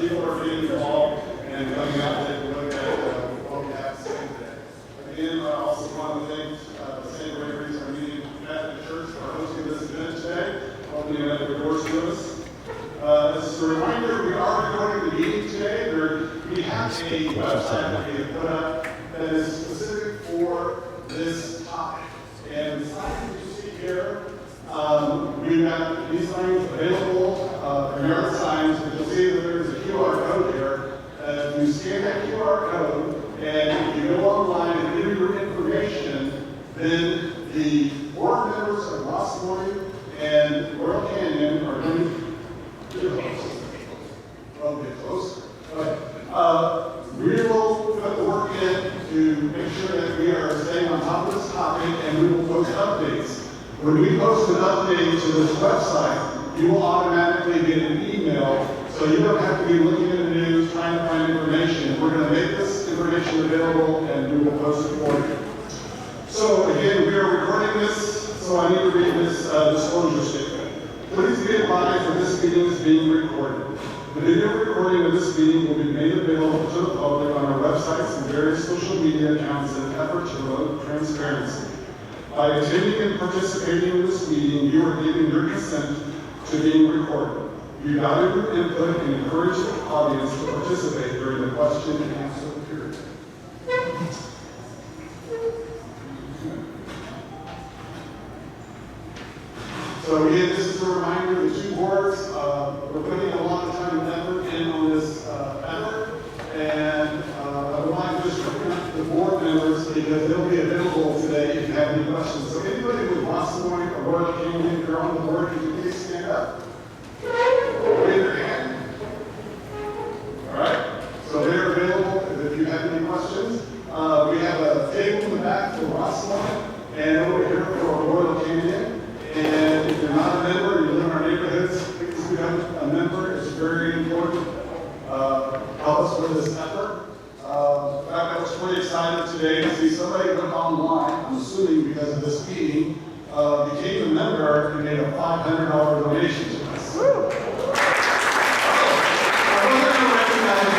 people are getting involved and coming out to take a look at what we have to say today. Again, I also want to thank the St. Gregory's Armenian Catholic Church for hosting this event today, opening up the doors to us. As a reminder, we are recording the meeting today. We have a website that we have put up that is specific for this topic. And the signs that you see here, we've got these signs available, yard signs, but you'll see that there's a QR code here. If you scan that QR code and you go online and enter your information, then the board members of Ross Morning and Royal Canyon are going to we will put the work in to make sure that we are staying on top of this topic, and we will post updates. When we post an update to this website, you will automatically get an email, so you don't have to be looking at the news trying to find information. We're going to make this information available, and we will post it for you. So again, we are recording this, so I need to read this disclosure statement. Please be advised that this meeting is being recorded. The video recording of this meeting will be made available to the public on our websites and various social media accounts in an effort to promote transparency. By attending and participating in this meeting, you are giving your consent to being recorded. We value your input and encourage the audience to participate during the question and answer period. So again, this is a reminder, the two boards, we're putting a lot of time and effort in on this effort, and I would like to just recognize the board members because they'll be available today if you have any questions. So anybody with Ross Morning or Royal Canyon, if you're on the board, could you please stand up? Raise your hand. All right, so they're available if you have any questions. We have a table in the back for Ross Morning and over here for Royal Canyon. And if you're not a member, you live in our neighborhoods, please become a member. It's very important. Help us with this effort. I was pretty excited today to see somebody went online, I'm assuming because of this meeting, became a member and made a $500 donation to us. I wasn't going to recognize it.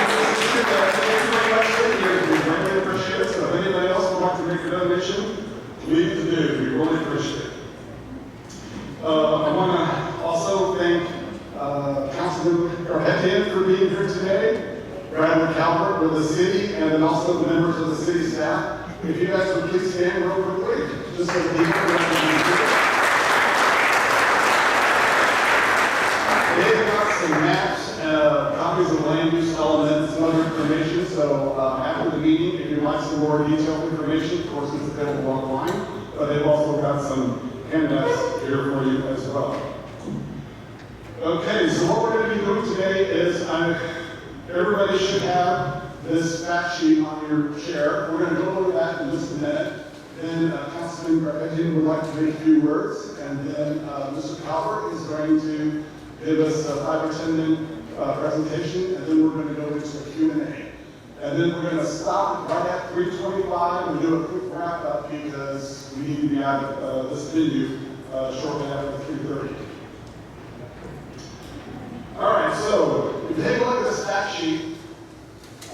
Thank you very much. We really appreciate it. So if anybody else would like to make a donation, please do. We really appreciate it. I want to also thank Councilman Garhettian for being here today, Bradley Calvert with the city, and then also the members of the city staff. If you guys would please stand real quickly, just so people can They've got some maps, copies of land use elements, some other information, so after the meeting, if you'd like some more detailed information, of course it's available online, but they've also got some handouts here for you as well. Okay, so what we're going to be doing today is everybody should have this fact sheet on your chair. We're going to go over that in just a minute. Then Councilman Garhettian would like to make a few words, and then Mr. Calvert is going to give us a 5 or 10 minute presentation, and then we're going to go into a Q&A. And then we're going to stop right at 3:25 and do a quick wrap up because we need to be out of this venue shortly after 3:30. All right, so if you take a look at this fact sheet,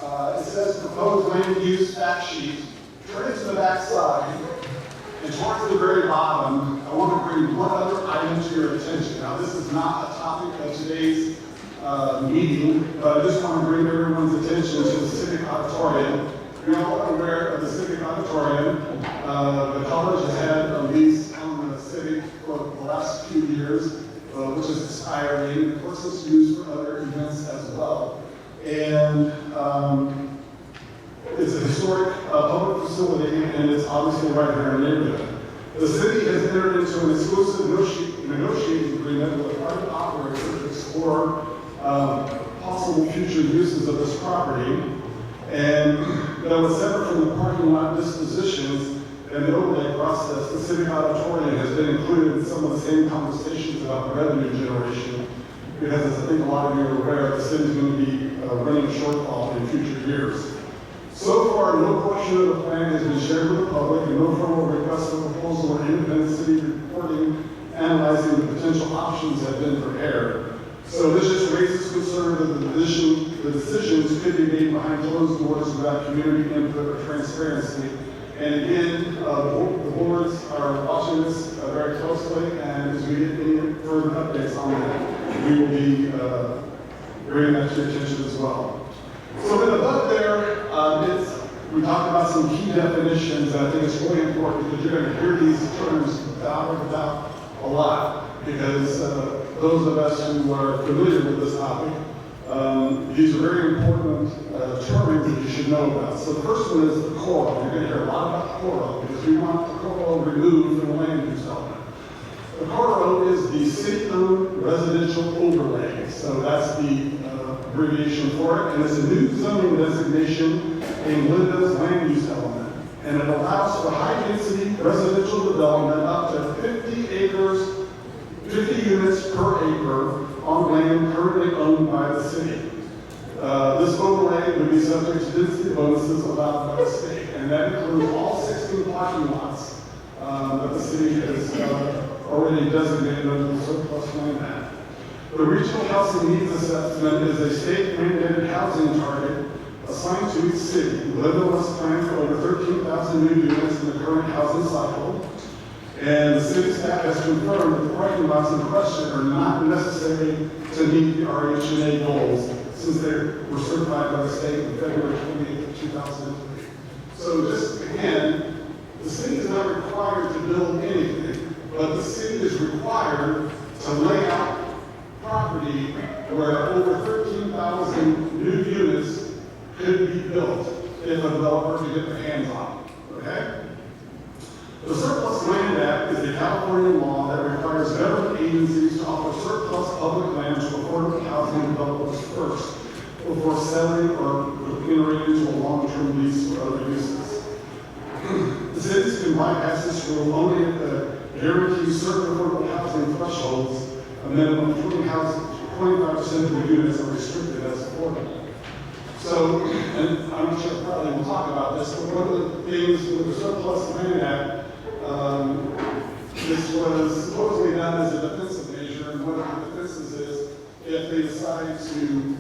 it says proposed land use fact sheet. Turn it to the back side, and towards the very bottom, I want to bring one other item to your attention. Now, this is not a topic of today's meeting, but I just want to bring everyone's attention to the Civic Auditorium. You're all aware of the Civic Auditorium. The college has had a lease on the Civic for the last few years, which is expiring. Of course, it's used for other events as well. And it's a historic public facility, and it's obviously right here in the neighborhood. The city has entered into an exclusive negotiating agreement with a private operator to explore possible future uses of this property. And that was separate from the parking lot dispositions and the overlay process. The Civic Auditorium has been included in some of the same conversations about revenue generation, because as I think a lot of you are aware, the city is going to be running a shortfall in future years. So far, no portion of the plan has been shared with the public, and no formal request for proposal or independent city reporting analyzing the potential options have been prepared. So this just raises concern that the decisions could be made behind closed doors without community input or transparency. And again, the boards are watching this very closely, and as we get any further updates on that, we will be bringing that to your attention as well. So then above there, we talked about some key definitions, and I think it's really important because you're going to hear these terms about a lot, because those of us who are familiar with this topic, these are very important terms that you should know about. So the first one is the CORO. You're going to hear a lot about CORO because we want the CORO removed from the land use element. The CORO is the city-owned residential overlay. So that's the abbreviation for it, and it's a new zoning designation in Glenda's land use element. And it allows for high-density residential development up to 50 acres, 50 units per acre on land currently owned by the city. This overlay would be subject to density bonuses allowed by the state, and that includes all 16 parking lots that the city has already designated under the Surplus Land Act. The Regional Housing Needs Assessment is a state-mandated housing target assigned to each city. Glendale must plan for over 13,000 new units in the current housing cycle. And the city staff has confirmed that the parking lots in question are not necessary to meet the RMHOA goals since they were certified by the state in February 28, 2003. So just again, the city is not required to build anything, but the city is required to lay out property where over 13,000 new units could be built if a developer could get their hands on it, okay? The Surplus Land Act is a California law that requires government agencies to offer surplus public land to affordable housing developers first before selling or entering into a long-term lease or other uses. The cities can bypass this rule only if the guarantee certain affordable housing thresholds, a minimum of 25% of the units are restricted as affordable. So, and I'm sure probably we'll talk about this, but one of the things with the Surplus Land Act, this was supposedly done as a defensive measure, and one of the defenses is if they decide to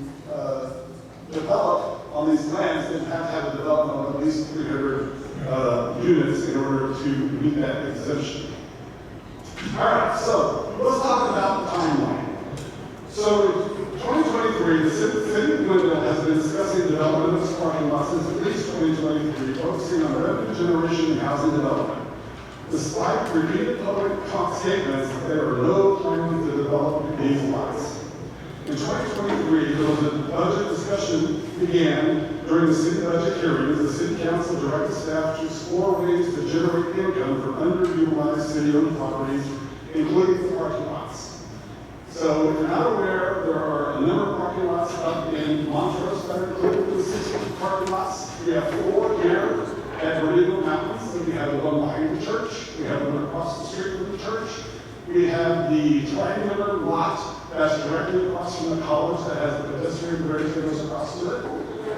develop on these lands, they have to have a development of at least 300 units in order to meet that exemption. All right, so let's talk about the timeline. So in 2023, the City of Glendale has been discussing development of its parking lots since at least 2023, focusing on revenue generation and housing development. Despite repeated public statements that there are no plans to develop these lots. In 2023, there was a budget discussion began during the city budget hearings. The city council directed staff to explore ways to generate income from underutilized city-owned properties, including the parking lots. So if you're not aware, there are a number of parking lots up in Montrose that are included in the 6 parking lots. We have 4 here at Verdugo Mountains. We have the one behind the church. We have one across the street from the church. We have the triangular lot that's directly across from the college that has the pedestrian bridge that goes across to it.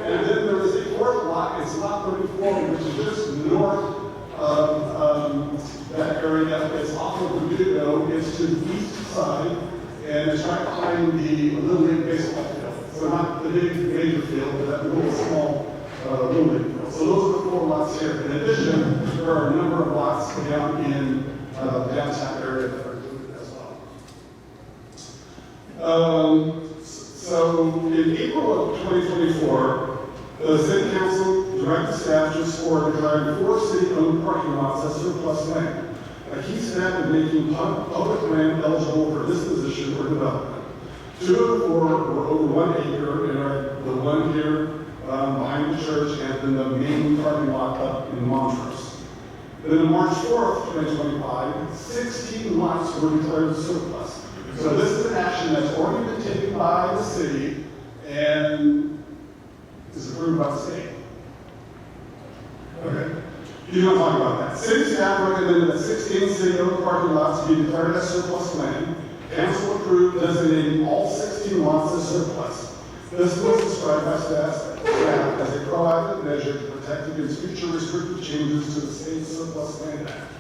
And then there is a 4th lot, it's lot 34, which is just north of that area. It's off of Verdugo. It's to the east side, and it's right behind the Little League baseball field. So not the big major field, but that little small Little League field. So those are the 4 lots here. In addition, there are a number of lots down in the downtown area that are included as well. So in April of 2024, the City Council directed staff to explore declaring 4 city-owned parking lots as surplus land. A key step in making public land eligible for disposition or development. 2 of the 4 were over 1 acre and are the one here behind the church and then the main parking lot up in Montrose. Then on March 4th, 2025, 16 lots were declared surplus. So this is an action that's already been taken by the city and is approved by the state. Okay. You don't talk about that. City staff recommended that 16 city-owned parking lots be declared as surplus land. Council approved designating all 16 lots as surplus. This was described by staff as a proactive measure to protect against future restrictive changes to the state's Surplus Land Act,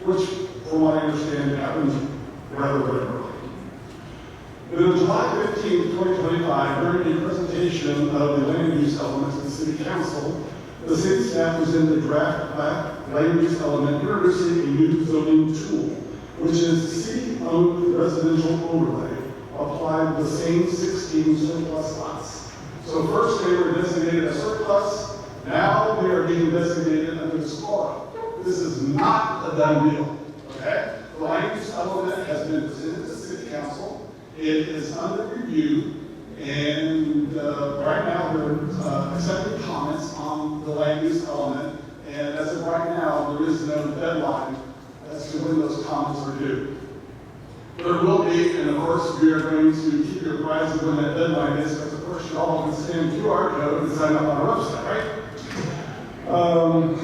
which, from what I understand, happens rather regularly. But on July 15, 2025, during a presentation of the land use element to the City Council, the city staff was in the draft land use element introducing a new zoning tool, which is city-owned residential overlay applied to the same 16 surplus lots. So first they were designated as surplus, now they are being designated under the CORO. This is not a done deal, okay? The land use element has been presented to the City Council. It is under review, and right now they're accepting comments on the land use element, and as of right now, there is no deadline as to when those comments are due. There will be, and of course, we are going to keep you apprised of when that deadline is, because of course you all can scan QR code and sign up on our website, right?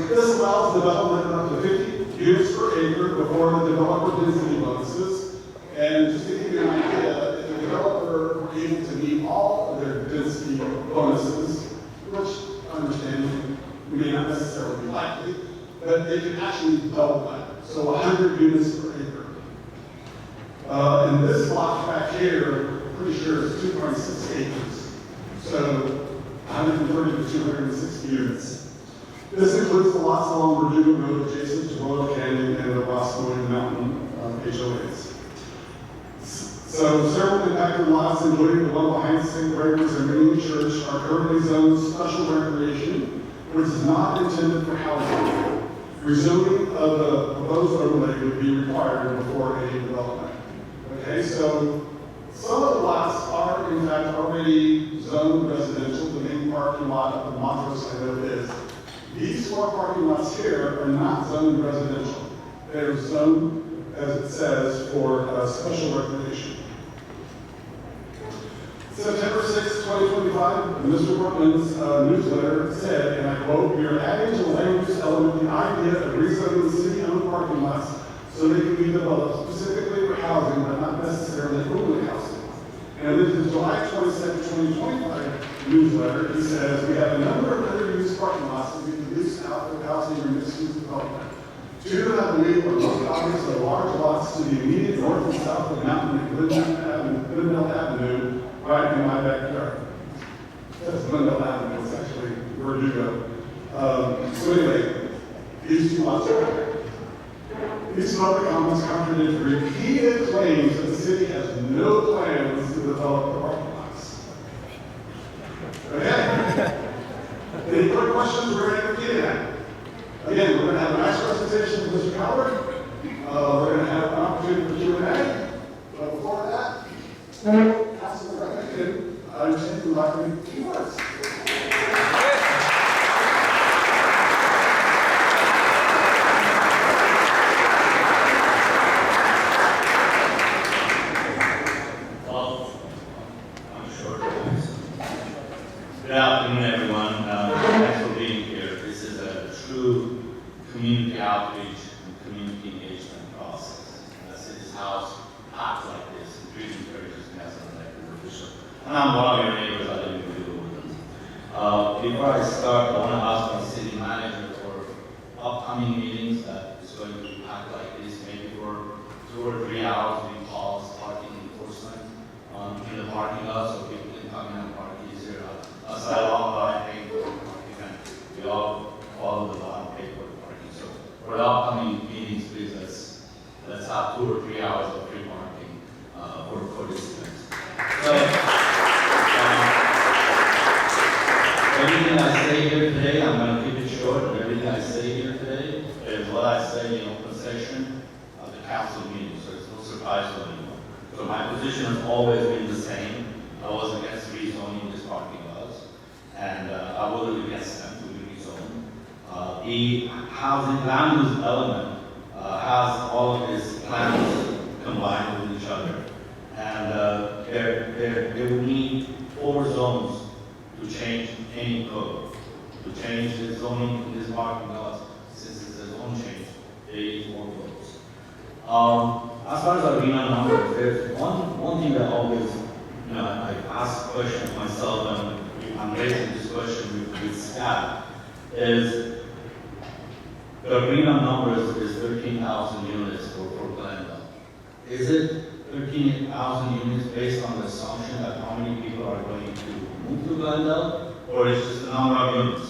This allows development of up to 50 units per acre before the developer density bonuses. And just to give you an idea, if the developer were able to meet all of their density bonuses, which I understand may not necessarily be likely, but they can actually double that. So 100 units per acre. And this lot back here, I'm pretty sure is 2.6 acres. So 130 to 260 units. This includes the lots along Verdugo Road adjacent to Royal Canyon and the Roscoe and Mountain HOAs. So several impacted lots, including the one behind St. Gregory's and Green Church, are currently zoned special recreation, which is not intended for housing. Rezoning of the proposed overlay would be required before any development. Okay, so some of the lots are in fact already zoned residential. The main parking lot of the Montrose I know is. These four parking lots here are not zoned residential. They're zoned, as it says, for special recreation. September 6, 2025, Mr. Portman's newsletter said, and I quote, "We are adding to the land use element the idea of rezoning city-owned parking lots so they can be developed specifically for housing, but not necessarily only housing." And in the July 22, 2025 newsletter, he says, "We have a number of other used parking lots that we can lease out for housing or mixed-use development. Two that I believe are most obvious are large lots to the immediate north and south of Mountain and Glendale Avenue, right in my backyard." That's Glendale Avenue, it's actually Verdugo. So anyway, these two lots are there. These public comments contradict repeated claims that the city has no plans to develop the parking lots. Okay? Any quick questions we're going to get at? Again, we're going to have a nice presentation from Mr. Howard. We're going to have an opportunity for Q&A. But before that, Councilman Representative, I understand you'd like to make a few words. Good afternoon, everyone. Thanks for being here. This is a true community outreach and community engagement process. The city's house packed like this, and really encourages me as an elected official. And I'm one of your neighbors. I live in Verdugo. Before I start, I want to ask my city manager for upcoming meetings that is going to be packed like this, maybe for 2 or 3 hours. We pause parking enforcement in the parking lot so people can come in and park easier. Aside along the line, paying for the parking, and we all follow the law and pay for the parking. So for the upcoming meetings, please let's have 2 or 3 hours of free parking for this event. So everything I say here today, I'm going to keep it short. Everything I say here today is what I say in open session of the council meeting. So it's no surprise to anyone. So my position has always been the same. I was against rezoning this parking lots, and I voted against them to be rezoned. The housing land use element has all of these plans combined with each other, and they would need 4 zones to change any code. To change the zoning in this parking lot, since it's a zone change, they need 4 codes. As far as arena numbers, there's one thing that always, I ask questions myself, and I'm raising this question with staff, is the arena numbers is 13,000 units for Glendale. Is it 13,000 units based on the assumption that how many people are going to move to Glendale, or is just the number of units?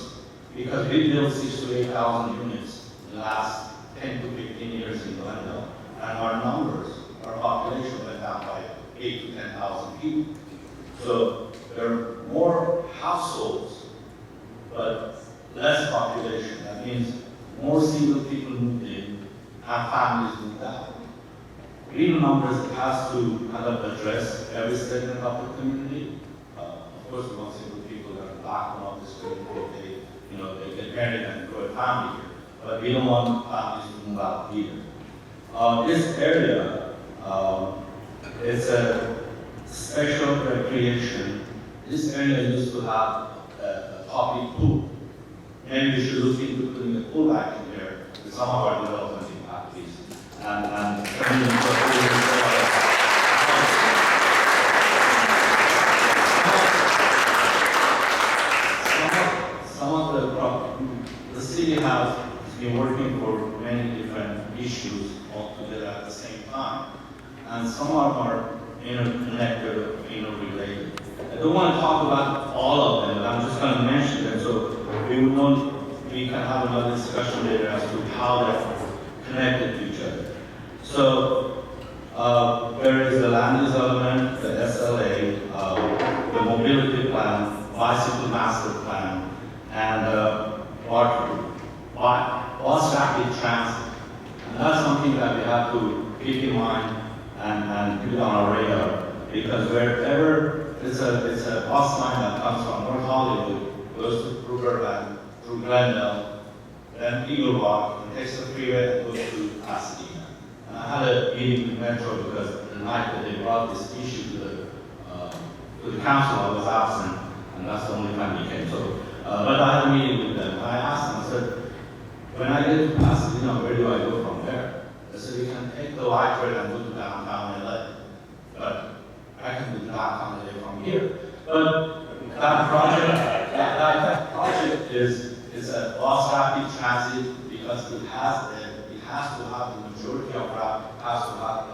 Because we built 6,000 to 8,000 units in the last 10 to 15 years in Glendale, and our numbers, our population went down by 8,000 to 10,000 people. So there are more households, but less population. That means more single people moved in and families moved out. Real numbers has to kind of address every segment of the community. Of course, we want single people that are black on this community, they get married and grow a family here. But we don't want families to move out either. This area, it's a special recreation. This area used to have a public pool. Maybe we should look into putting a pool back in there with some of our development impact fees. And turning it into a pool. Some of the city has been working for many different issues all together at the same time. And some of them are interconnected or related. I don't want to talk about all of them, but I'm just going to mention them so we can have another discussion later as to how they're connected to each other. So there is the land development, the SLA, the mobility plan, bicycle master plan, and bus rapid transit. And that's something that we have to keep in mind and put it on our radar, because wherever it's a bus line that comes from North Hollywood, goes to Burbank, through Glendale, then Eagle Rock, and takes the freeway and goes to Pasadena. And I had a meeting with Metro because the night that they brought this issue to the council, I was absent, and that's the only time he came. So, but I had a meeting with them. I asked them, I said, when I get to Pasadena, where do I go from there? They said, you can take the light rail and go to downtown LA. But I can do downtown LA from here. But that project is a bus rapid transit because it has to have the majority of route has to have a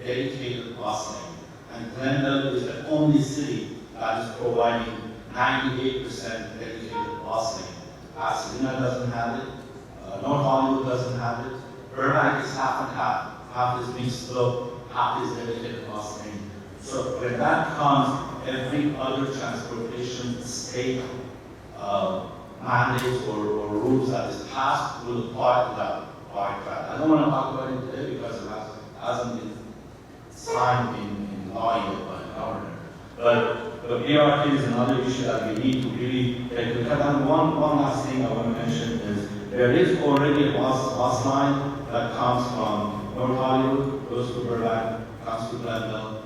dedicated bus lane. And Glendale is the only city that is providing 98% dedicated bus lane. Pasadena doesn't have it. North Hollywood doesn't have it. Burbank is half and half. Half is mixed slope, half is dedicated bus lane. So when that comes, every other transportation state mandates or rules that is passed will apply to that bike track. I don't want to talk about it today because it hasn't been signed in law yet by the governor. But the BRT is another issue that we need to really take a look at. And one last thing I want to mention is there is already a bus line that comes from North Hollywood, goes to Burbank, comes to Glendale,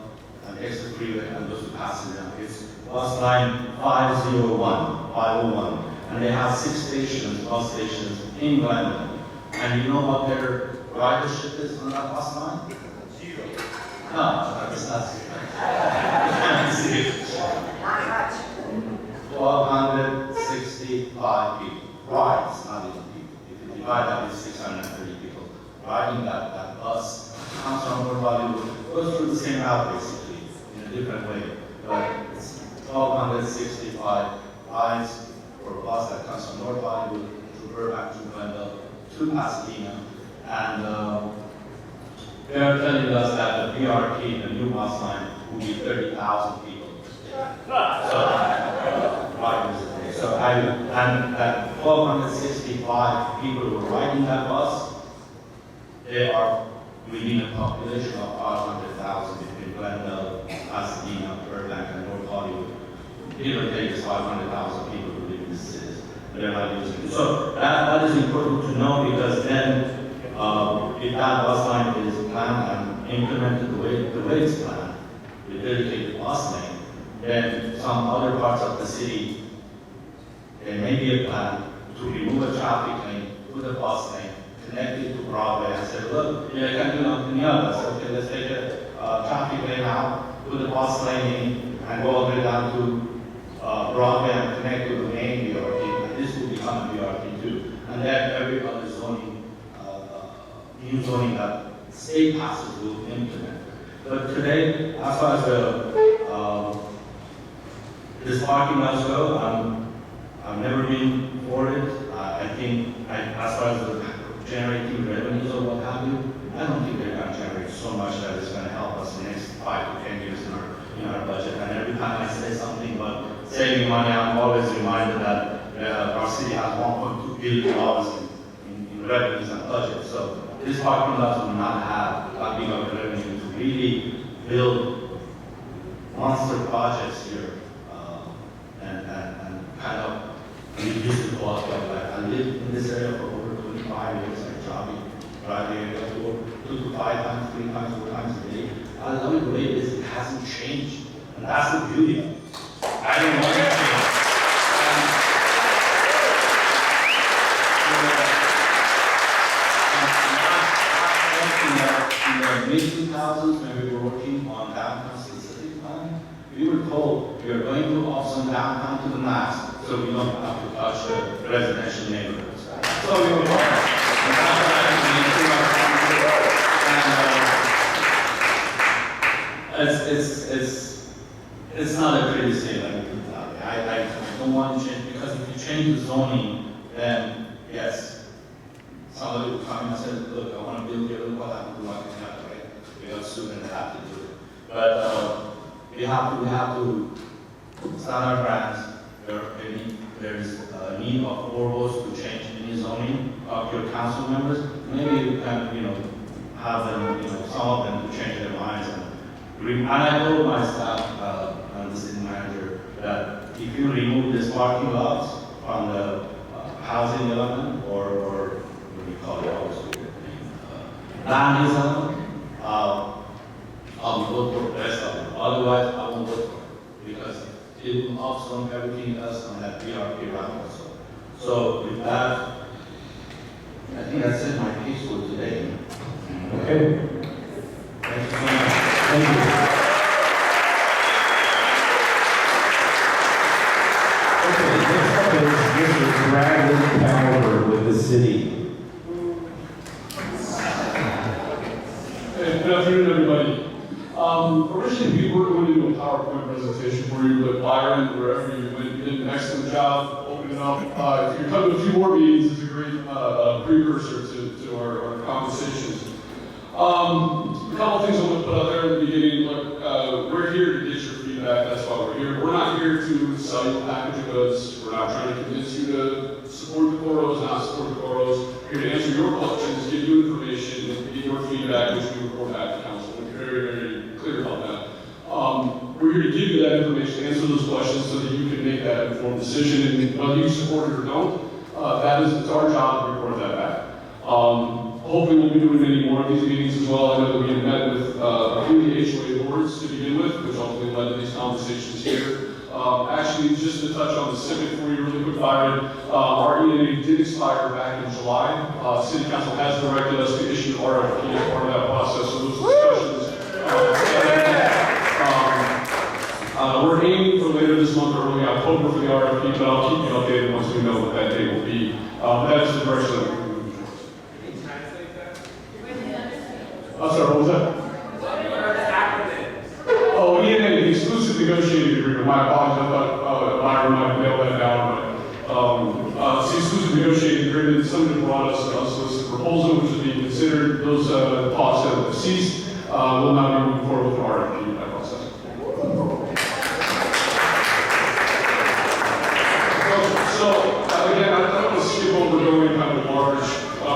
and takes the freeway and goes to Pasadena. It's bus line 501, and they have 6 bus stations in Glendale. And you know what their ridership is on that bus line? 0. No, it's not 0. Not much. 1,265 people. Rides, not even people. If you divide that, it's 630 people riding that bus. Comes from North Hollywood, goes through the same route basically, in a different way. But it's 1,265 rides for a bus that comes from North Hollywood to Burbank, to Glendale, to Pasadena. And they're telling us that the BRT, the new bus line, will be 30,000 people. So and that 1,265 people who are riding that bus, they are within a population of 500,000 between Glendale, Pasadena, Burbank, and North Hollywood. Give or take, is 500,000 people who live in the cities. They're not using it. So that is important to know, because then if that bus line is planned and implemented the way it's planned, with dedicated bus lane, then some other parts of the city, there may be a plan to remove a traffic lane, put a bus lane, connect it to Broadway, and say, look, you can't do nothing else. Okay, let's take a traffic lane out, put a bus lane in, and go all the way down to Broadway and connect to the main BRT. And this will become a BRT too. And then every other zoning, new zoning that state passes will implement. But today, as far as this parking lot go, I've never been for it. I think, as far as the generating revenues or what have you, I don't think they're going to generate so much that it's going to help us in the next 5 to 10 years in our budget. And every time I say something about saving money, I'm always reminded that our city has $1.2 billion in revenues and budget. So this parking lot will not have that big of a revenue to really build monster projects here and kind of reduce the quality of life. I lived in this area for over 25 years. I driving area to work 2 to 5 times, 3 times, 4 times a day. I love it the way it is. It hasn't changed. And that's the beauty of it. I don't want it to change. In the mid-2000s, when we were working on downtown specific plan, we were told we are going to option downtown to the max, so we don't have to touch the residential neighborhoods. So we were wrong. It's not a pretty state like we put out there. I don't want to change, because if you change the zoning, then yes, somebody will come and say, look, I want to build here, look what happened to my town, right? We got sued and have to do it. But we have to stand our grounds. There is a need of 4 votes to change any zoning of your council members. Maybe you can, have them, some of them to change their minds. And I told my staff and the city manager that if you remove these parking lots from the housing element or what do you call it also, land element, I'll vote for the rest of them. Otherwise, I won't vote for it because it will offset everything else on that PRP round also. So with that, I think that's it, my piece for today. Okay. Thank you so much. Thank you. Okay, next up is Mr. Bradley Calver with the city. Hey, good afternoon, everybody. Originally, we were going to do a PowerPoint presentation for you, but Byron, wherever you went, you did an excellent job opening up. If you come to a few more meetings, it's a great precursor to our conversations. A couple things I want to put out there at the beginning. Look, we're here to get your feedback. That's why we're here. We're not here to sell you a package of goods. We're not trying to convince you to support the COROs, not support the COROs. We're here to answer your questions, give you information, and get your feedback, which we report back to council. We're very, very clear about that. We're here to give you that information, answer those questions so that you can make that informed decision. And whether you support it or don't, it's our job to report that back. Hopefully we'll be doing many more of these meetings as well. I know that we had met with a few of the HOA boards to begin with, which ultimately led to these conversations here. Actually, just to touch on the civic for you really quick, Byron, our ENA did expire back in July. City Council has directed us to issue RFP as part of that process, so those discussions we're aiming for later this month or early October for the RFP, but I'll keep you updated once we know what that date will be. That is the direction that we're moving towards. Sorry, what was that? Oh, ENA, the exclusive negotiating agreement. My apologies, I thought Byron might nail that down, but it's the exclusive negotiating agreement. Somebody brought us a solicited proposal, which is being considered. Those talks have ceased. We'll now be moving forward with the RFP in that process. So again, I don't want to skip over going kind of a large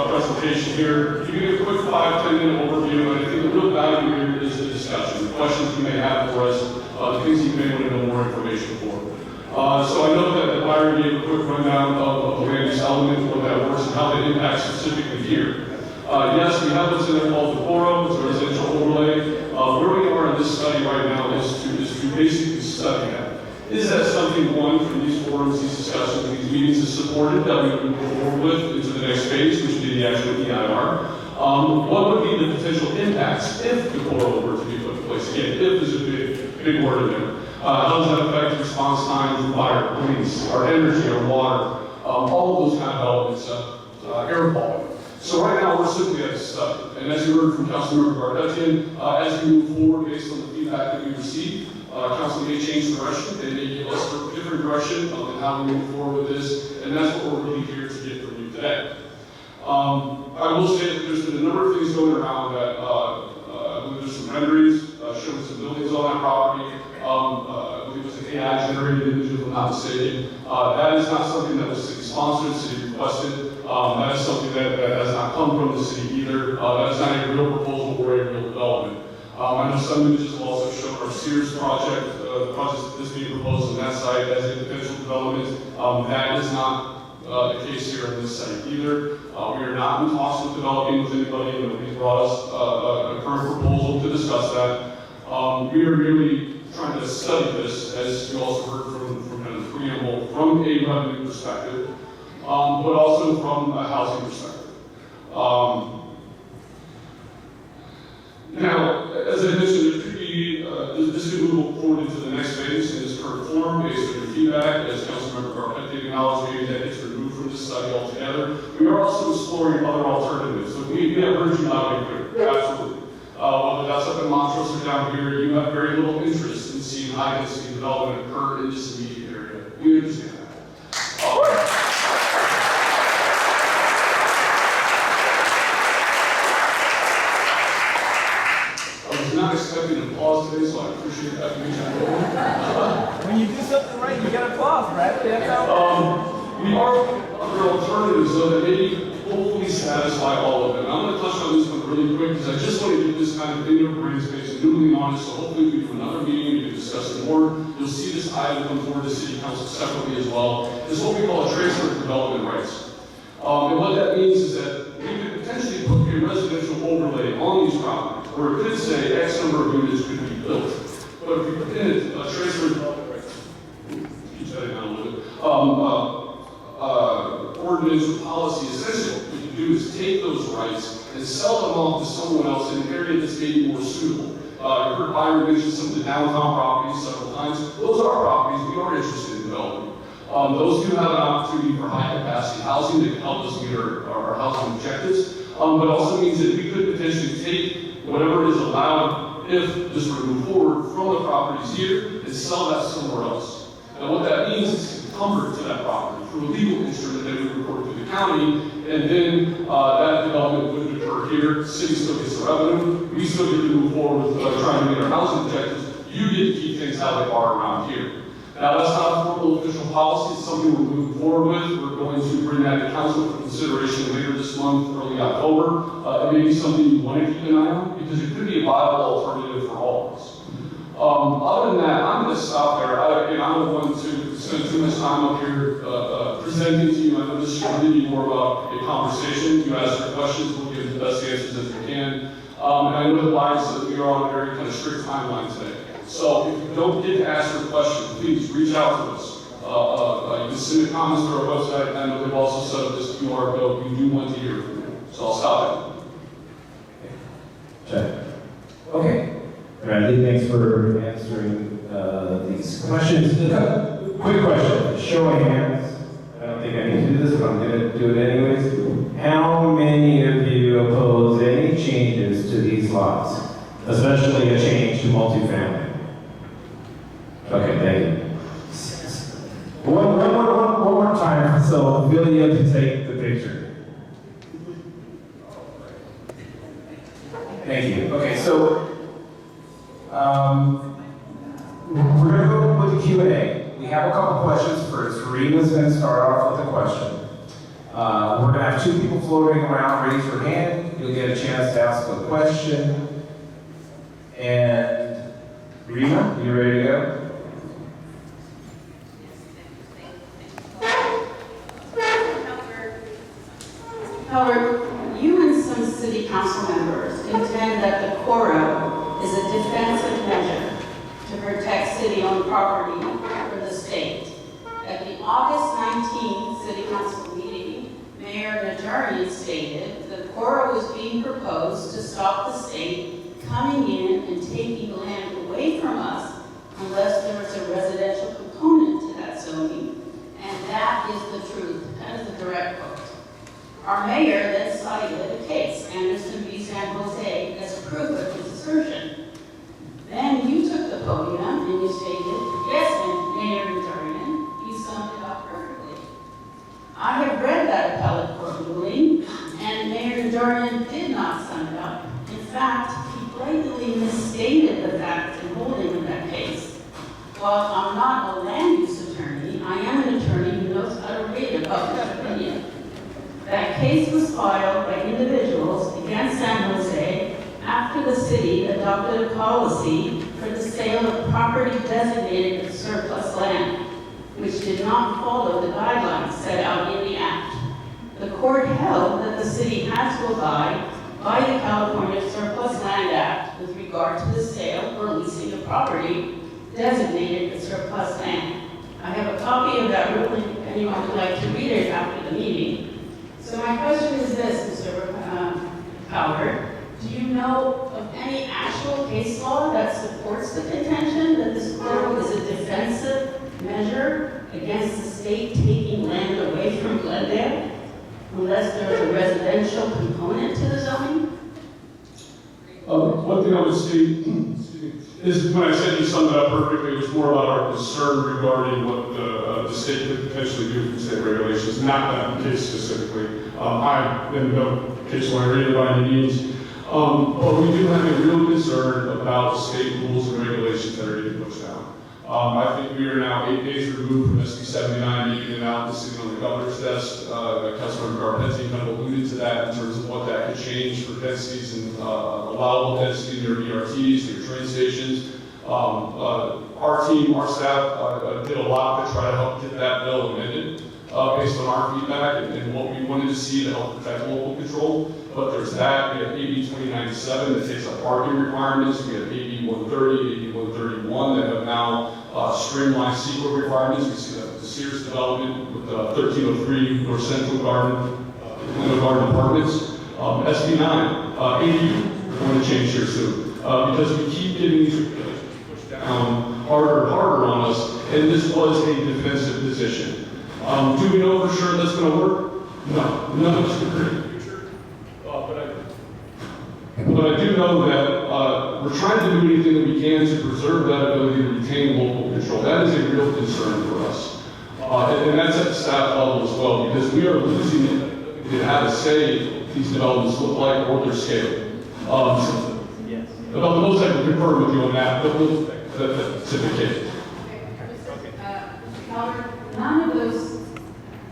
presentation here. To give you a quick 5-10 minute overview, and I think the real value here is the discussion, the questions you may have for us, the things you may want to know more information for. So I know that Byron gave a quick rundown of the land use element, what that works, and how that impacts specifically here. Yes, we have what's in there called the CORO, it's a residential overlay. Where we are in this study right now is to basically study that. Is that something, one, from these forums, these discussions, these meetings is supported that we would move forward with into the next phase, which would be the actual EIR? What would be the potential impacts if the CORO were to be put in place? Again, if is a big word in there. How does that affect response times, fire, police, our energy, our water, all of those kind of elements, air quality. So right now, we're simply at a study. And as you heard from Councilmember Garpetian, as we move forward based on the feedback that we received, council may change direction. They may give us a different direction on how we move forward with this. And that's what we're really here to get from you today. I will say that there's been a number of things going around that, I believe there's some renderings showing some buildings on that property. I believe it was an AI generated image, if I'm not mistaken. That is not something that was city sponsored, city requested. That is something that has not come from the city either. That is not a real proposal or a real development. I know some images will also show our Sears project, the project that is being proposed on that site as a potential development. That is not the case here on this site either. We are not in talks with developing with anybody. Nobody brought us a current proposal to discuss that. We are merely trying to study this, as you also heard from kind of the preamble, from a revenue perspective, but also from a housing perspective. Now, as I mentioned, it could be, this could move forward into the next phase in its current form based on your feedback. As Councilmember Garpetian acknowledged, maybe that gets removed from this study altogether. We are also exploring other alternatives. So we have heard you loud and clear, absolutely. Whether that's up in Montrose or down here, you have very little interest in seeing high-density development occur in this immediate area. We understand that. I was not expecting applause today, so I appreciate that. When you do something right, you get applause, right? That's how We are other alternatives, though, that maybe hopefully satisfy all of them. I'm going to touch on this one really quick because I just want to get this kind of in your brain space and noodling on it. So hopefully we do another meeting, we can discuss it more. You'll see this item come forward to City Council separately as well. It's what we call a transfer of development rights. And what that means is that we could potentially put a residential overlay on these properties, where it could say X number of units could be built. But if we put in a transfer of development rights, keep shutting down a little bit. Ordinance or policy, essentially what we can do is take those rights and sell them off to someone else in an area that's maybe more suitable. You heard Byron mention some of the downtown properties several times. Those are properties we are interested in developing. Those do have an opportunity for high capacity housing that can help us meet our housing objectives, but also means that we could potentially take whatever is allowed if this were to move forward from the properties here and sell that somewhere else. And what that means is encumbered to that property through a legal instrument that we report to the county, and then that development would occur here. The city still gets the revenue. We still get to move forward with trying to meet our housing objectives. You get to keep things how they are around here. Now, that's not a formal official policy. It's something we're moving forward with. We're going to bring that to council for consideration later this month, early October. It may be something you want to keep an eye on because it could be a viable alternative for all of us. Other than that, I'm going to stop there. I don't want to spend too much time up here presenting to you. I know this is going to be more about a conversation. You ask your questions, we'll give the best answers as we can. And I know the lines that we are on a very kind of strict timeline today. So if you don't get to ask your question, please reach out to us. You can submit comments to our website. I know they've also set up this QR code. We do want to hear from you. So I'll stop it. Check. Okay. Bradley, thanks for answering these questions. Quick question, show of hands. I don't think I need to do this, but I'm going to do it anyways. How many of you oppose any changes to these lots, especially a change to multifamily? Okay, thank you. One more time, so Billy, you can take the picture. Thank you. Okay, so we're going to go with the Q&A. We have a couple questions first. Reema's going to start off with a question. We're going to have two people floating around. Raise your hand. You'll get a chance to ask a question. And Reema, you ready to go? Howard, you and some city council members contend that the CORO is a defensive measure to protect city-owned property for the state. At the August 19th city council meeting, Mayor Najarian stated the CORO was being proposed to stop the state coming in and taking land away from us unless there was a residential component to that zoning. And that is the truth. That is the direct quote. Our mayor then cited stated, yes, Mayor Najarian, you summed it up perfectly. I have read that appellate court ruling, and Mayor Najarian did not sum it up. In fact, he blatantly misstated the facts and holding of that case. While I'm not a land use attorney, I am an attorney who knows how to read a published opinion. That case was filed by individuals against San Jose after the city adopted a policy for the sale of property designated as surplus land, which did not follow the guidelines set out in the act. The court held that the city has to abide by the California Surplus Land Act with regard to the sale or leasing of property designated as surplus land. I have a copy of that ruling if anyone would like to read it after the meeting. So my question is this, Mr. Howard. Do you know of any actual case law that supports the contention that this CORO is a defensive measure against the state taking land away from Glendale, unless there's a residential component to the zoning? One thing I would say is when I said you summed it up perfectly, it was more about our concern regarding what the state could potentially do with state regulations, not that case specifically. I am no case lawyer either by any means. But we do have a real concern about state rules and regulations that are getting pushed down. I think we are now 8 days removed from SB 79 being it out and sitting on the governor's desk. Councilmember Garpetti kind of alluded to that in terms of what that could change for densities and allowable density near BRTs, near train stations. Our team, our staff did a lot to try to help get that bill amended based on our feedback and what we wanted to see to help protect local control. But there's that. We have AB 2097 that takes up parking requirements. We have AB 130, AB 131 that have now streamlined CORO requirements. We see that with the Sears development, with 1303 North Central Garden, Glendale Garden Apartments. SB 9, ADU, we're going to change here soon. Because we keep getting these regulations pushed down harder and harder on us, and this was a defensive position. Do we know for sure that's going to work? No, none of us can predict the future. But I do know that we're trying to do anything that we can to preserve that ability to retain local control. That is a real concern for us. And that's at the staff level as well, because we are losing the ability to have a say what these developments look like or their scale. About the most I can confirm with you on that, but that's the case. Howard, none of those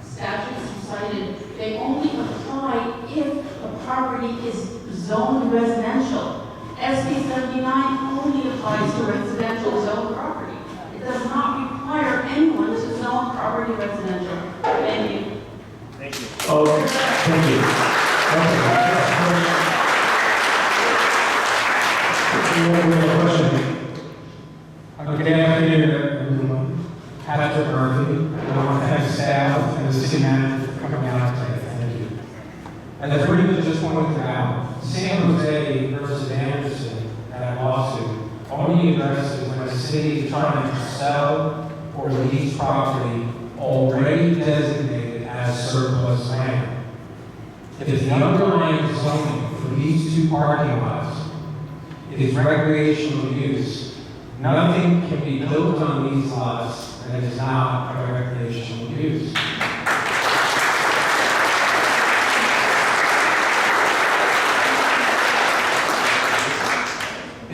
statutes you cited, they only apply if a property is zoned residential. SB 79 only applies to residential zone property. It does not require anyone to zone property residential. Thank you. Thank you. Oh, thank you. Okay. We have a question. Good afternoon, everyone. Patrick Murphy. I want to thank staff and the city manager for coming out today. Thank you. And as Rita just pointed out, San Jose versus Anderson, that lawsuit, only addresses when a city is trying to sell or lease property already designated as surplus land. If the underlying zoning for these two parking lots is recreational use, nothing can be built on these lots that is not a recreational use.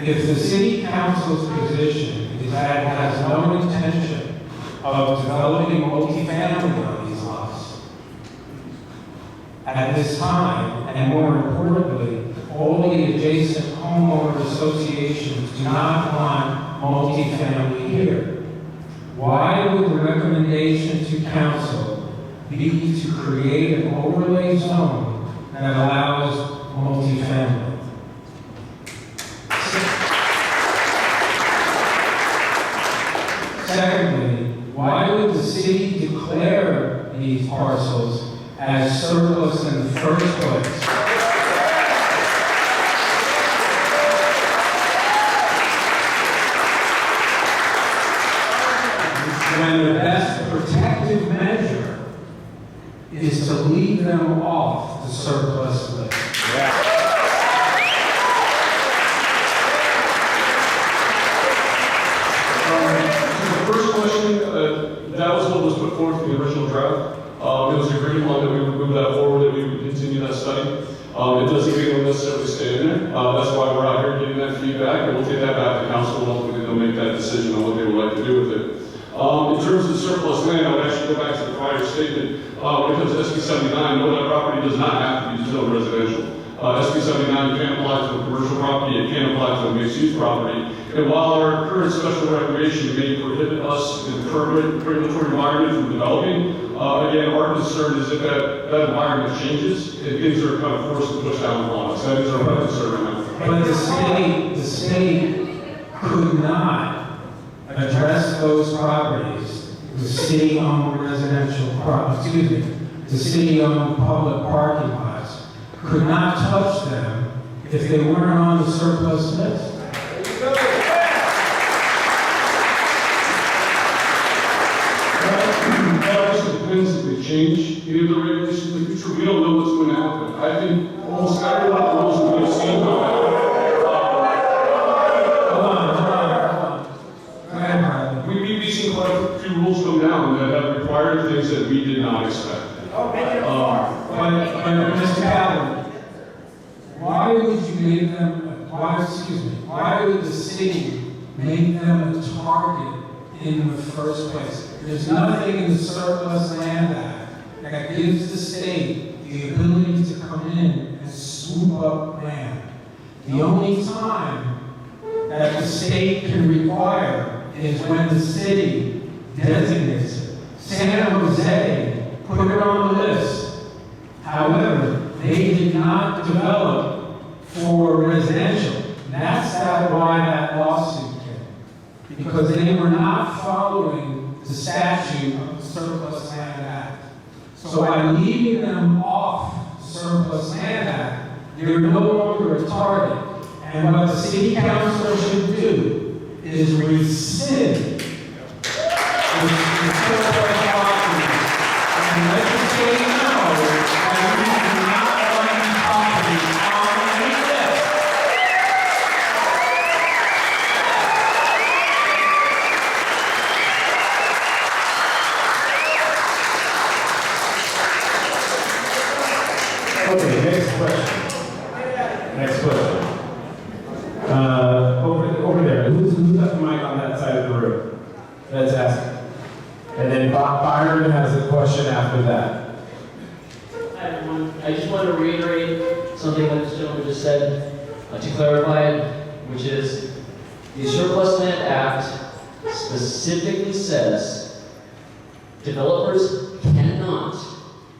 If the city council's position is that it has no intention of developing multifamily on these lots, at this time, and more importantly, all the adjacent homeowner associations do not want multifamily here, why would the recommendation to council be to create an overlay zone that allows multifamily? Secondly, why would the city declare these parcels as surplus in the first place? When the best protective measure is to leave them off the surplus list. first question, that was what was put forth in the original draft. It was agreed upon that we would move that forward, that we would continue that study. It doesn't mean it'll necessarily stay in there. That's why we're out here getting that feedback, and we'll take that back to council, and ultimately they'll make that decision on what they would like to do with it. In terms of the surplus land, I would actually go back to the prior statement. When it comes to SB 79, no, that property does not have to be zoned residential. SB 79 can apply to a commercial property, it can apply to a mixed-use property. And while our current special recreation may prohibit us in the current regulatory environment from developing, again, our concern is if that environment changes, and things are kind of forced to push down upon us. That is our concern right now. But the state could not address those properties, the city-owned residential properties, the city-owned public parking lots, could not touch them if they weren't on the surplus list. That also depends if they change any of the regulations in the future. We don't know what's going to happen. I think almost every one of the rules that we've seen go out. We've seen quite a few rules come down that have required things that we did not expect. But Mr. Calvin, why would you make them, why would the city make them a target in the first place? There's nothing in the Surplus Land Act that gives the state the ability to come in and swoop up land. The only time that the state can require is when the city designates it. San Jose put it on the list. However, they did not develop for residential. That's why that lawsuit came. Because they were not following the statute of the Surplus Land Act. So by leaving them off the Surplus Land Act, they're no longer a target. And what the city council should do is rescind the surplus property and let the state know that we do not want these properties on any list. Okay, next question. Over there. Who's got the mic on that side of the room? Let's ask. And then Byron has a question after that. Hi everyone. I just want to reiterate something that this gentleman just said to clarify it, which is the Surplus Land Act specifically says developers cannot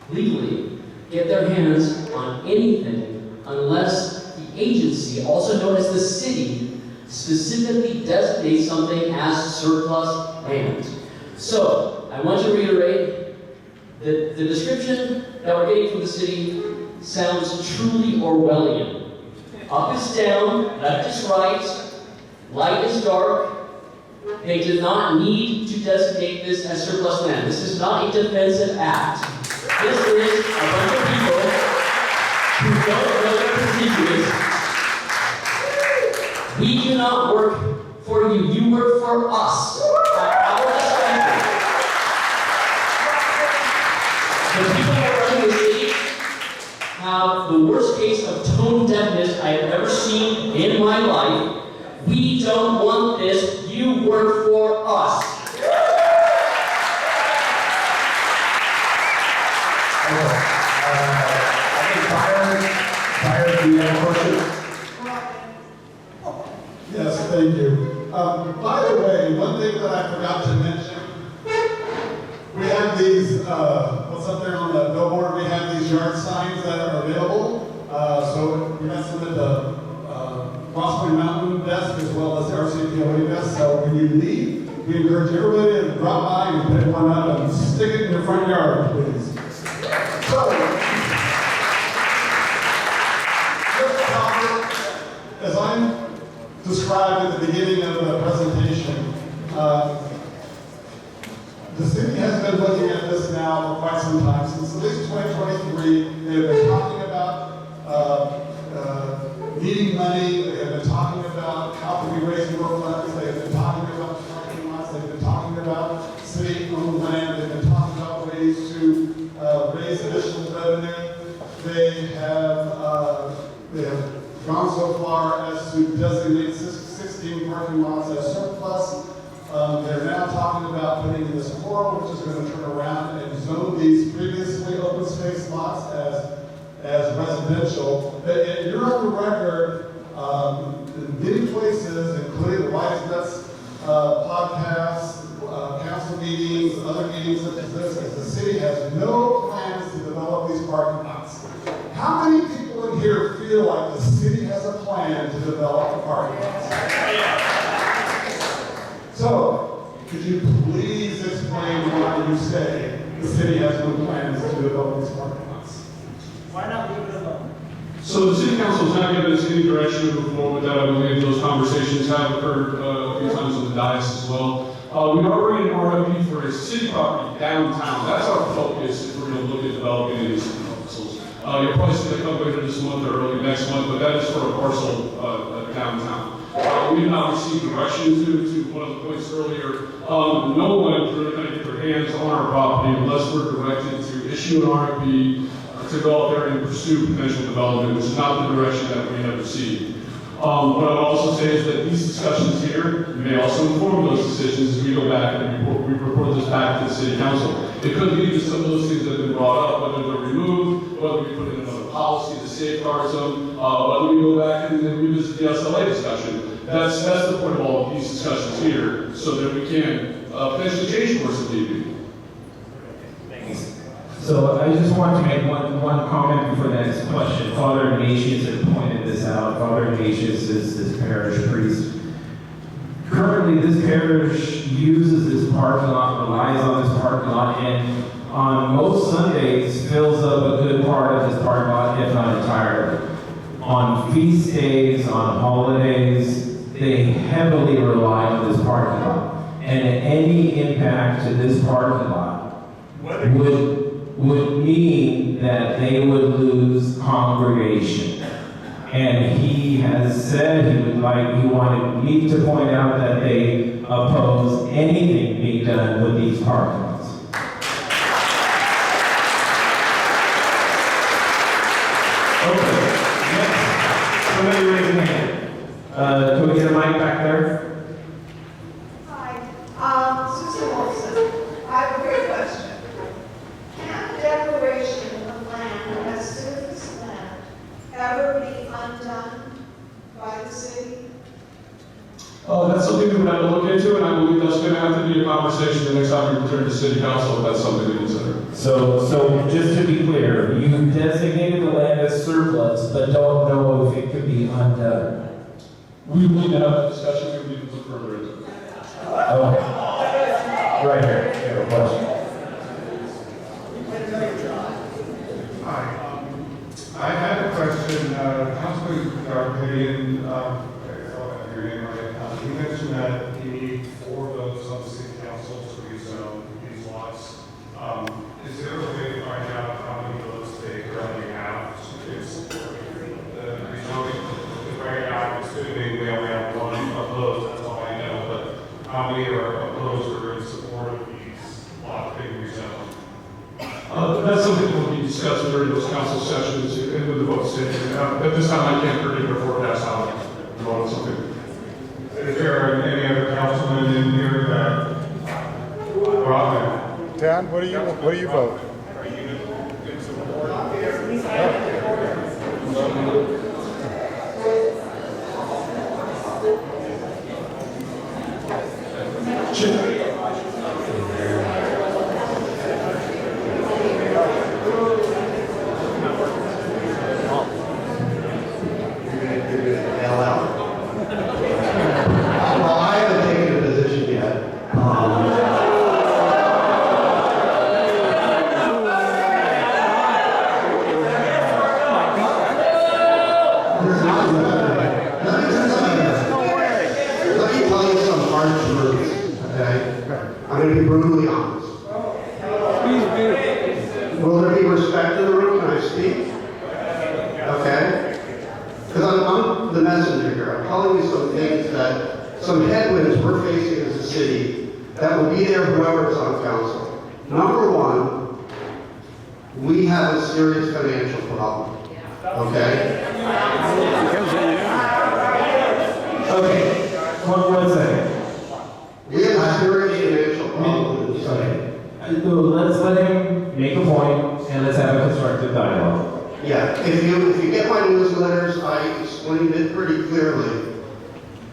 legally get their hands on anything unless the agency, also known as the city, specifically designates something as surplus land. So, I want to reiterate that the description that we're getting from the city sounds truly Orwellian. Up is down, left is right, light is dark. They did not need to designate this as surplus land. This is not a defensive act. This is a bunch of people who don't know their constituents. We do not work for you. You work for us. At our discretion. The people who are running the city have the worst case of tone deafness I have ever seen in my life. We don't want this. You work for us. Byron, do you have a question? Yes, thank you. By the way, one thing that I forgot to mention, we have these, what's up there on the billboard, we have these yard signs that are available. So we have some at the Ross Point Mountain desk as well as the RCPOA desk. So when you leave, we encourage everybody to drop by and pick one up and stick it in your front yard, please. So, as I described at the beginning of the presentation, the city has been looking at this now for quite some time. Since at least 2023, they've been talking about needing money. They have been talking about how can we raise more funds. They have been talking about parking lots. They've been talking talking about putting in this CORO, which is going to turn around and zone these previously open space lots as residential. But you're on the record in many places, including the Wise Nuts podcasts, council meetings, other meetings such as this, as the city has no plans to develop these parking lots. How many people in here feel like the city has a plan to develop the parking lots? So, could you please explain why you say the city has no plans to develop these parking lots? Why not leave it alone? So the city council has not given us any direction to move forward with that. I believe those conversations have occurred a few times on the dais as well. We are bringing an RFP for a city property downtown. That's our focus if we're going to look at developing any city parcels. You'll probably see that come later this month or early next month, but that is for a parcel downtown. We have not received direction to one of the points earlier. No one is really going to get their hands on our property unless we're directed to issue an RFP to go out there and pursue potential development, which is not the direction that we have received. What I would also say is that these discussions here may also inform those decisions as we go back and we report this back to the city council. It could lead to some of those things that have been brought up, whether they're removed, whether we put in another policy that safeguards them, whether we go back and then revisit the SLA discussion. That's the point of all of these discussions here, so that we can potentially change course if need be. So I just want to make one comment before the next question. Father Ignatius had pointed this out. Father Ignatius is this parish priest. Currently, this parish uses this parking lot, relies on this parking lot, and on most Sundays fills up a good part of this parking lot, if not entirely. On feast days, on holidays, they heavily rely on this parking lot. And any impact to this parking lot would mean that they would lose congregation. And he has said he wanted me to point out that they oppose anything being done with these parking lots. Okay, next. Somebody raise their hand. Can we get a mic back there? Hi, Susan Wilson. I have a great question. Can a declaration of land as citizen's land ever be undone by the city? That's something that we're going to look into, and I believe that's going to have to be a conversation the next time we return to city council, if that's something to consider. So just to be clear, you designated the land as surplus, but don't know if it could be undone. We need to have a discussion, we need to look further into it. Okay. Right here, you have a question. Hi, I had a question, Councilman Garpetian, your name right, you mentioned that you need 4 votes on the city council to rezone these lots. Is there a way to find out how many votes they currently have? It's the rezoning, right now, assuming we only have 1 opposed, that's all I know, but how many are opposed or in support of these lots being rezoned? That's something that will be discussed during those council sessions and with the votes taken. At this time, I can't predict or forecast how to vote on something. Is there any other councilman in here that brought that? Dan, what do you vote? Are you in support? Well, I haven't taken a position yet. Let me tell you some hard truths, okay? I'm going to be brutally honest. Will there be respect in the room? Can I speak? Okay? Because I'm the messenger here. I'm telling you some things some headwinds we're facing as a city that will be there whoever's on council. Number 1, we have a serious financial problem. Okay? Okay, one second. We have a serious financial problem. please. Okay. Let's let him make a point and let's have a constructive dialogue. Yeah, if you get my newsletters, I explained it pretty clearly.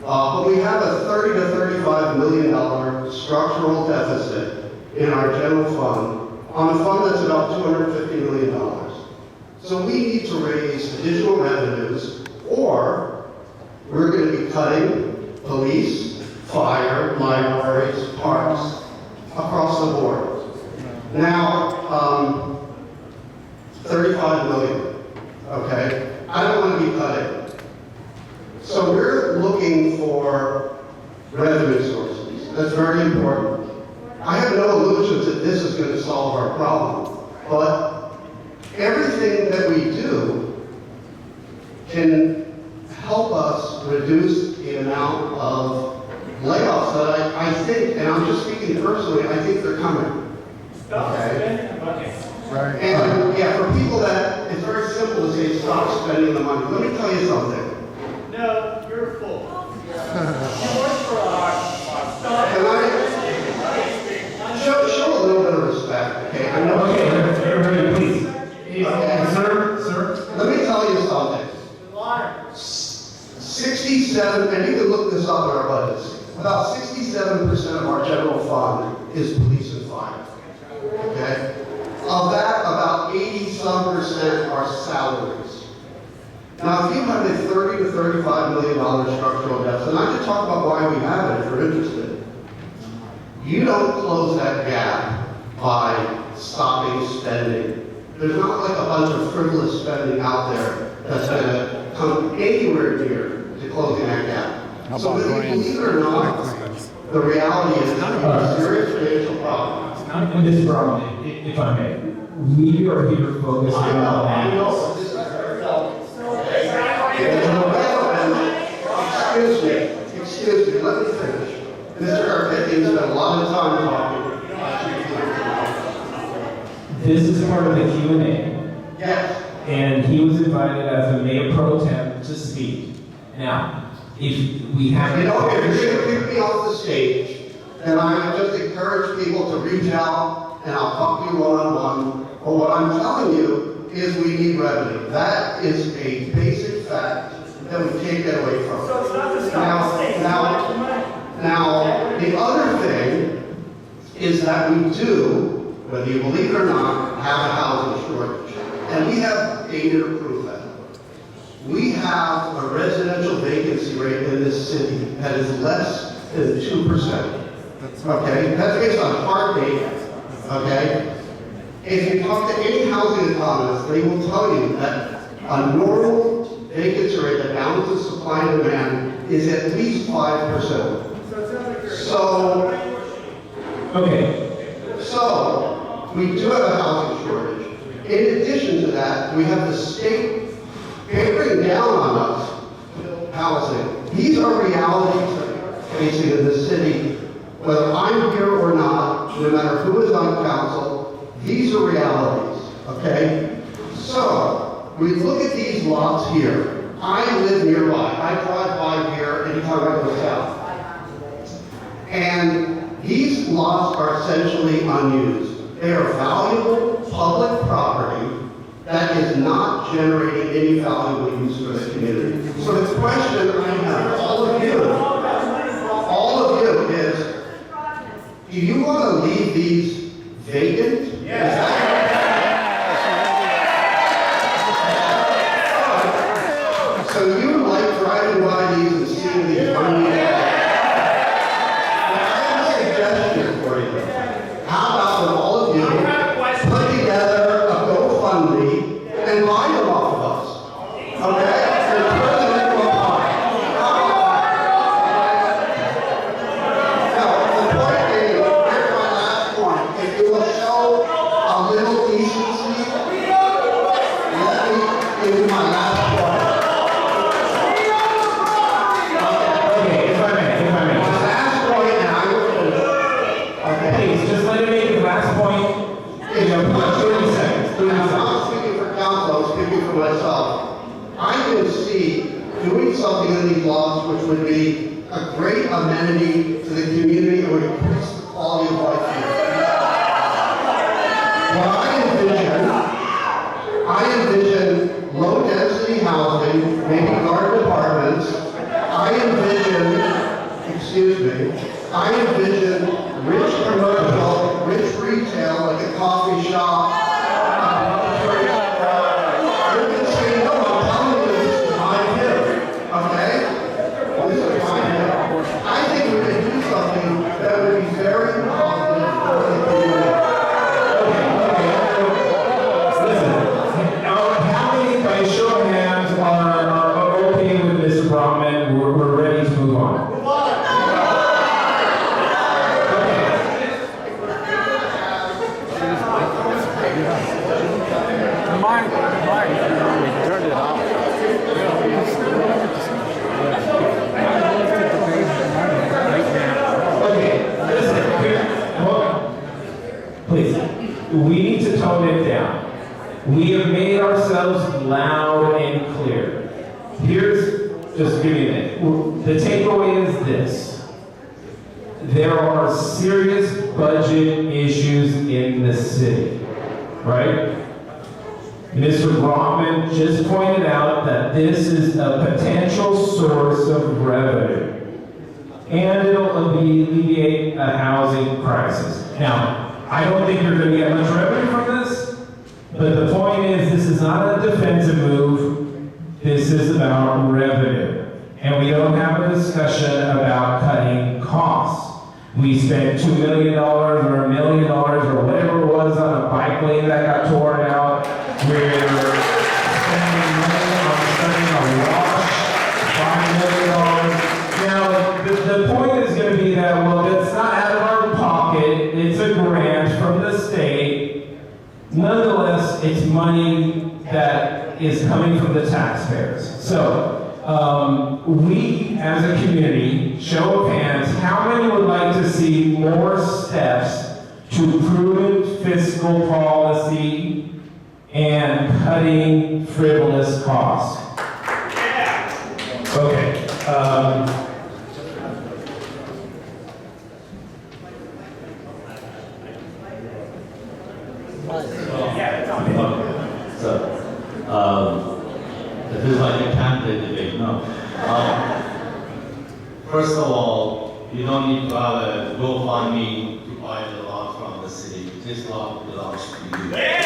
But we have a $30 to $35 million structural deficit in our general fund on a fund that's about $250 million. So we need to raise additional revenues, or we're going to be cutting police, fire, libraries, parks, across the board. Now, 35 million, okay? I don't want to be cutting. So we're looking for revenue sources. That's very important. I have no illusions that this is going to solve our problem, but everything that we do can help us reduce the amount of layoffs that I think, and I'm just speaking personally, I think they're coming. Okay? Right. And yeah, for people that, it's very simple to say stop spending the money. Let me tell you something. No, you're full. You work for a lot. Can I show a little bit of respect? Okay, I know. Okay, everybody, please. Okay. Sir. Let me tell you something. 67, and you can look this up in our budgets. About 67% of our general fund is police and fire. Okay? Of that, about 80-some% are salaries. Now, if you have a $30 to $35 million structural deficit, and I can talk about why we have it if you're interested. You don't close that gap by stopping spending. There's not like a bunch of frivolous spending out there that's going to come anywhere near to closing that gap. So whether you believe it or not, the reality is a serious financial problem. Mr. Brown, if I may, we are here focusing on that. Excuse me, let me finish. Mr. Carpettian spent a lot of time talking. This is part of the Q&A, Yes. and he was invited as a mayor pro tem to speak. Now, if we have... You know, if you're going to kick me off the stage, then I would just encourage people to reach out and I'll talk to you one-on-one. But what I'm telling you is we need revenue. That is a basic fact that we can't get away from. So it's not the stop state. Now, the other thing is that we do, whether you believe it or not, have a housing shortage. And we have data to prove that. We have a residential vacancy rate in this city that is less than 2%. Okay? That's based on hard data. Okay? If you talk to any housing economist, they will tell you that a normal vacancy rate that balances supply and demand is at least 5%. So, we do have a housing shortage. In addition to that, we have the state bearing down on us housing. These are realities that are facing in this city, whether I'm here or not, no matter who is on council, these are realities, okay? So, we look at these lots here. I live nearby. I drive by here anytime I go south. And these lots are essentially unused. They are valuable public property that is not generating any valuable use for the community. So the question I have for all of you is, do you want to leave these vacant? Yes. So you like driving by these and seeing these unused? How about with all of you put together a GoFundMe and buy them off of us? Okay? You're president of a park. Now, the point is, here's my last point. If you will show a little decency, let me give you my last point. Okay, if I may. Last point, and I will finish. Okay? Please, just let him make the last point. You know, 30 seconds. 30 I'm seconds. not speaking for council, I'm speaking for myself. I can see doing something in these laws which would be a great amenity to the community and would increase the quality of life here. We have made ourselves loud and clear. Here's, just give me a minute. The takeaway is this. There are serious budget issues in the city, right? Mr. Brockman just pointed out that this is a potential source of revenue, and it'll alleviate a housing crisis. Now, I don't think you're going to get much revenue from this, but the point is, this is not a defensive move. This is about revenue, and we don't have a discussion about cutting costs. We spent $2 million or $1 million or whatever it was on a bike lane that got torn out. We're spending money on starting a wash, $5 million. Now, the point is going to be that, well, it's not out of our pocket, it's a grant from the state. Nonetheless, it's money that is coming from the taxpayers. So, we as a community, show of hands, how many would like to see more steps to prudent fiscal policy and cutting frivolous costs? Okay. This is like a candidate debate, no. First of all, you don't need to have a GoFundMe to buy the lot from the city. This lot belongs to you. As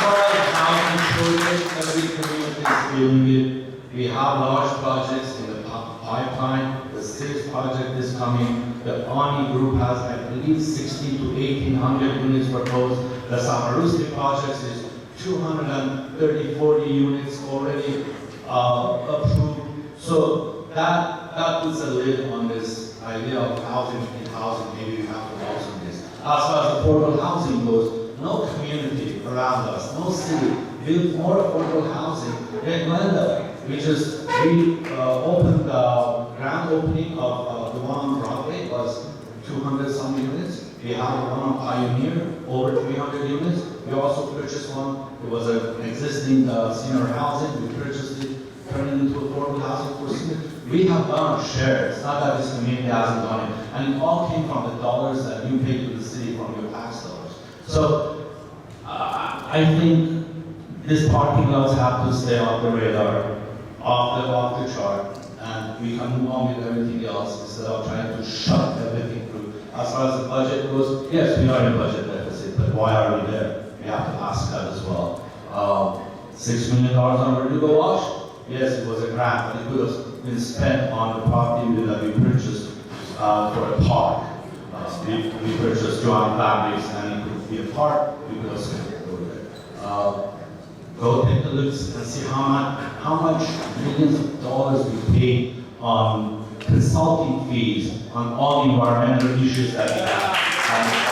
far as housing shortage, every community is dealing with. We have large projects in the pipeline. The sixth project is coming. The Army group has, I believe, 16 to 1,800 units proposed. The Samarusti project is 230-40 units already approved. So that puts a lid on this idea of housing in housing. Maybe we have to house on this. As far as affordable housing goes, no community around us, no city built more affordable housing than Glendale. We opened the grand opening of the one on Broadway was 200 some units. We have one on Pioneer, over 300 units. We also purchased one. It was an existing senior housing. We purchased it, turned it into affordable housing for seniors. We have done our share. It's not that this community hasn't done it. And it all came from the dollars that you paid to the city from your tax dollars. So I think these parking lots have to stay off the radar, off the chart, and we can move on with everything else instead of trying to shut everything through. As far as the budget goes, yes, we are in budget deficit, but why are we there? We have to ask that as well. $6 million on Verdugo Wash? Yes, it was a grant, but it could have been spent on the property that we purchased for a park. We purchased joint families, and it could be a park. We could have spent it over there. Go take a look and see how much millions of dollars we pay on consulting fees on all the environmental issues that we have.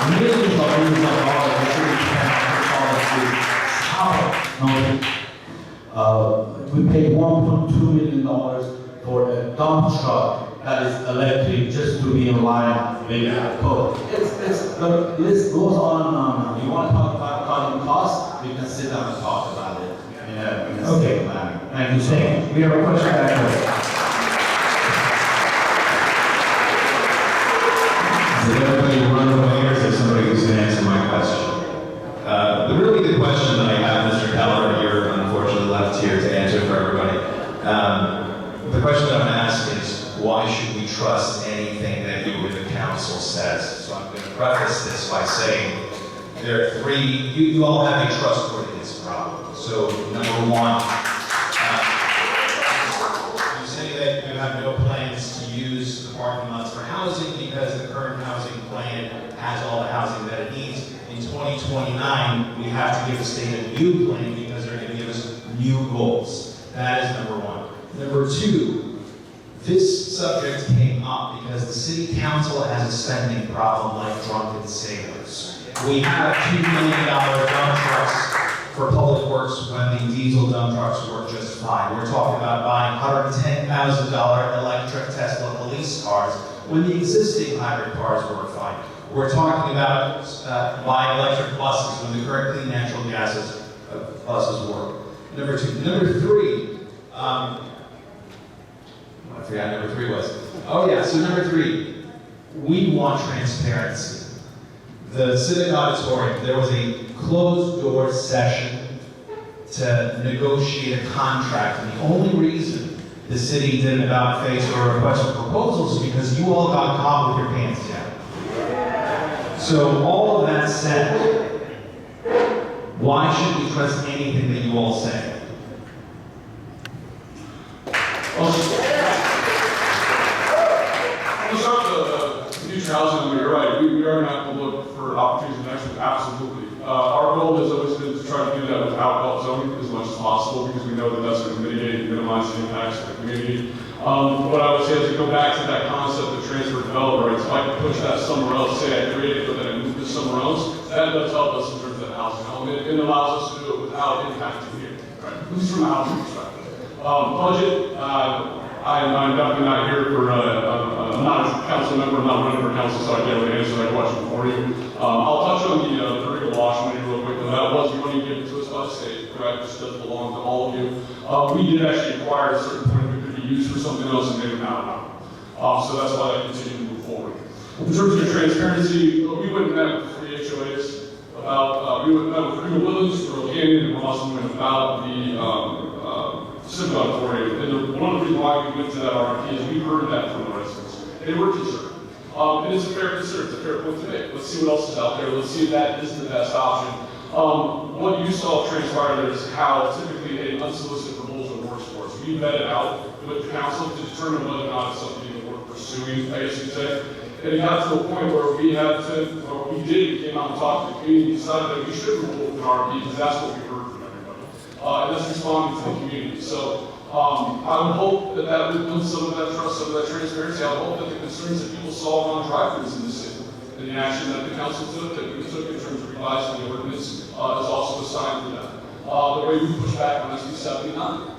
And millions of dollars we should be spent on consulting fees. We paid $1.2 million for a dump truck that is electric just to be in line with the code. The list goes on and on. You want to talk about cutting costs? We can sit down and talk about it in a stable manner. Thank you so much. We have a question back there. Did everybody run away, or is there somebody who's going to answer my question? The really good question that I have, Mr. Keller, you're unfortunately left here to answer for everybody. The question that I'm going to ask is, why should we trust anything that you or the council says? So I'm going to preface this by saying there are three, you all have a trustworthiness problem. So number one, you say that you have no plans to use the parking lots for housing because the current housing plan has all the housing that it needs. In 2029, we have to give the state a new plan because they're going to give us new goals. That is number one. Number two, this subject came up because the city council has a spending problem like drunken sailors. We have $2 million dump trucks for public works when the diesel dump trucks work just fine. We're talking about buying $110,000 electric Tesla police cars when the existing hybrid cars work fine. we're talking about buying electric buses when the current clean natural gases buses work. Number two. Number three, I forgot number three was. Oh yeah, so number three, we want transparency. The Civic Auditorium, there was a closed door session to negotiate a contract, and the only reason the city did an about face or a request for proposals is because you all got caught with your pants down. So all of that said, why should we trust anything that you all say? Let's start with the future housing. You're right. We are not going to look for opportunities in action. Absolutely. Our goal has always been to try to do that without help zoning as much as possible because we know that that's going to mitigate and minimize the impacts to the community. What I would say is to go back to that concept of transfer developer rights. If I can push that somewhere else, say I create it, but then I move it somewhere else, that does help us in terms of that housing element. It allows us to do it without impacting here, right? At least from a housing perspective. Budget, I'm definitely not here for, I'm not a council member, I'm not running for council, so I can't really answer that question for you. I'll touch on the Verdugo wash money real quick, though. That was money given to us by the state, correct? This does belong to all of you. We did actually acquire at a certain point if it could be used for something else and they were not allowed. So that's why that continued to move forward. In terms of transparency, we went and met with 3 HOAs about, we went and met with Verdugo Woodlands, Royal Canyon, and Ross went about the Civic Auditorium. And one of the reasons why we went to that RFP is we heard that from the residents. They were concerned. And it's a fair concern, it's a fair point to make. Let's see what else is out there. Let's see if that is the best option. What you saw transpire there is how typically an unsolicited proposal works for us. We vet it out with the council to determine whether or not it's something that we're pursuing, I guess you'd say. And it got to a point where we had to, or we came out and talked to the community, decided that we should move with an RFP because that's what we heard from everybody. And that's responding to the community. So I would hope that that would put some of that trust, some of that transparency. I would hope that the concerns that people saw on drive-throughs in the city and the action that the council took, that we took in terms of revising the ordinance, is also a sign for that. The way we push back on SB 79,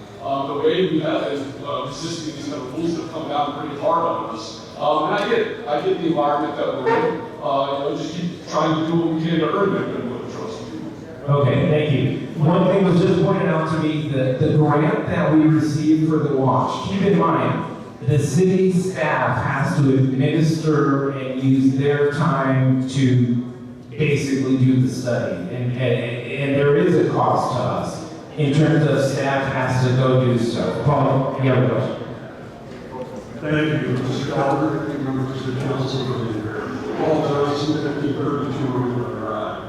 the way we have been resisting these kind of rules that have come down pretty hard on us. And I get the environment that we're in. Just keep trying to do what we can to earn that goodwill and trust. Okay, thank you. One thing was just pointed out to me that the grant that we received for the wash, keep in mind, the city staff has to administer and use their time to basically do the study. And there is a cost to us in terms of staff has to go do stuff. Paul, you have a question? Thank you, Mr. Calvert, members of the council for being here. Paul Johnson, 5032 River Drive.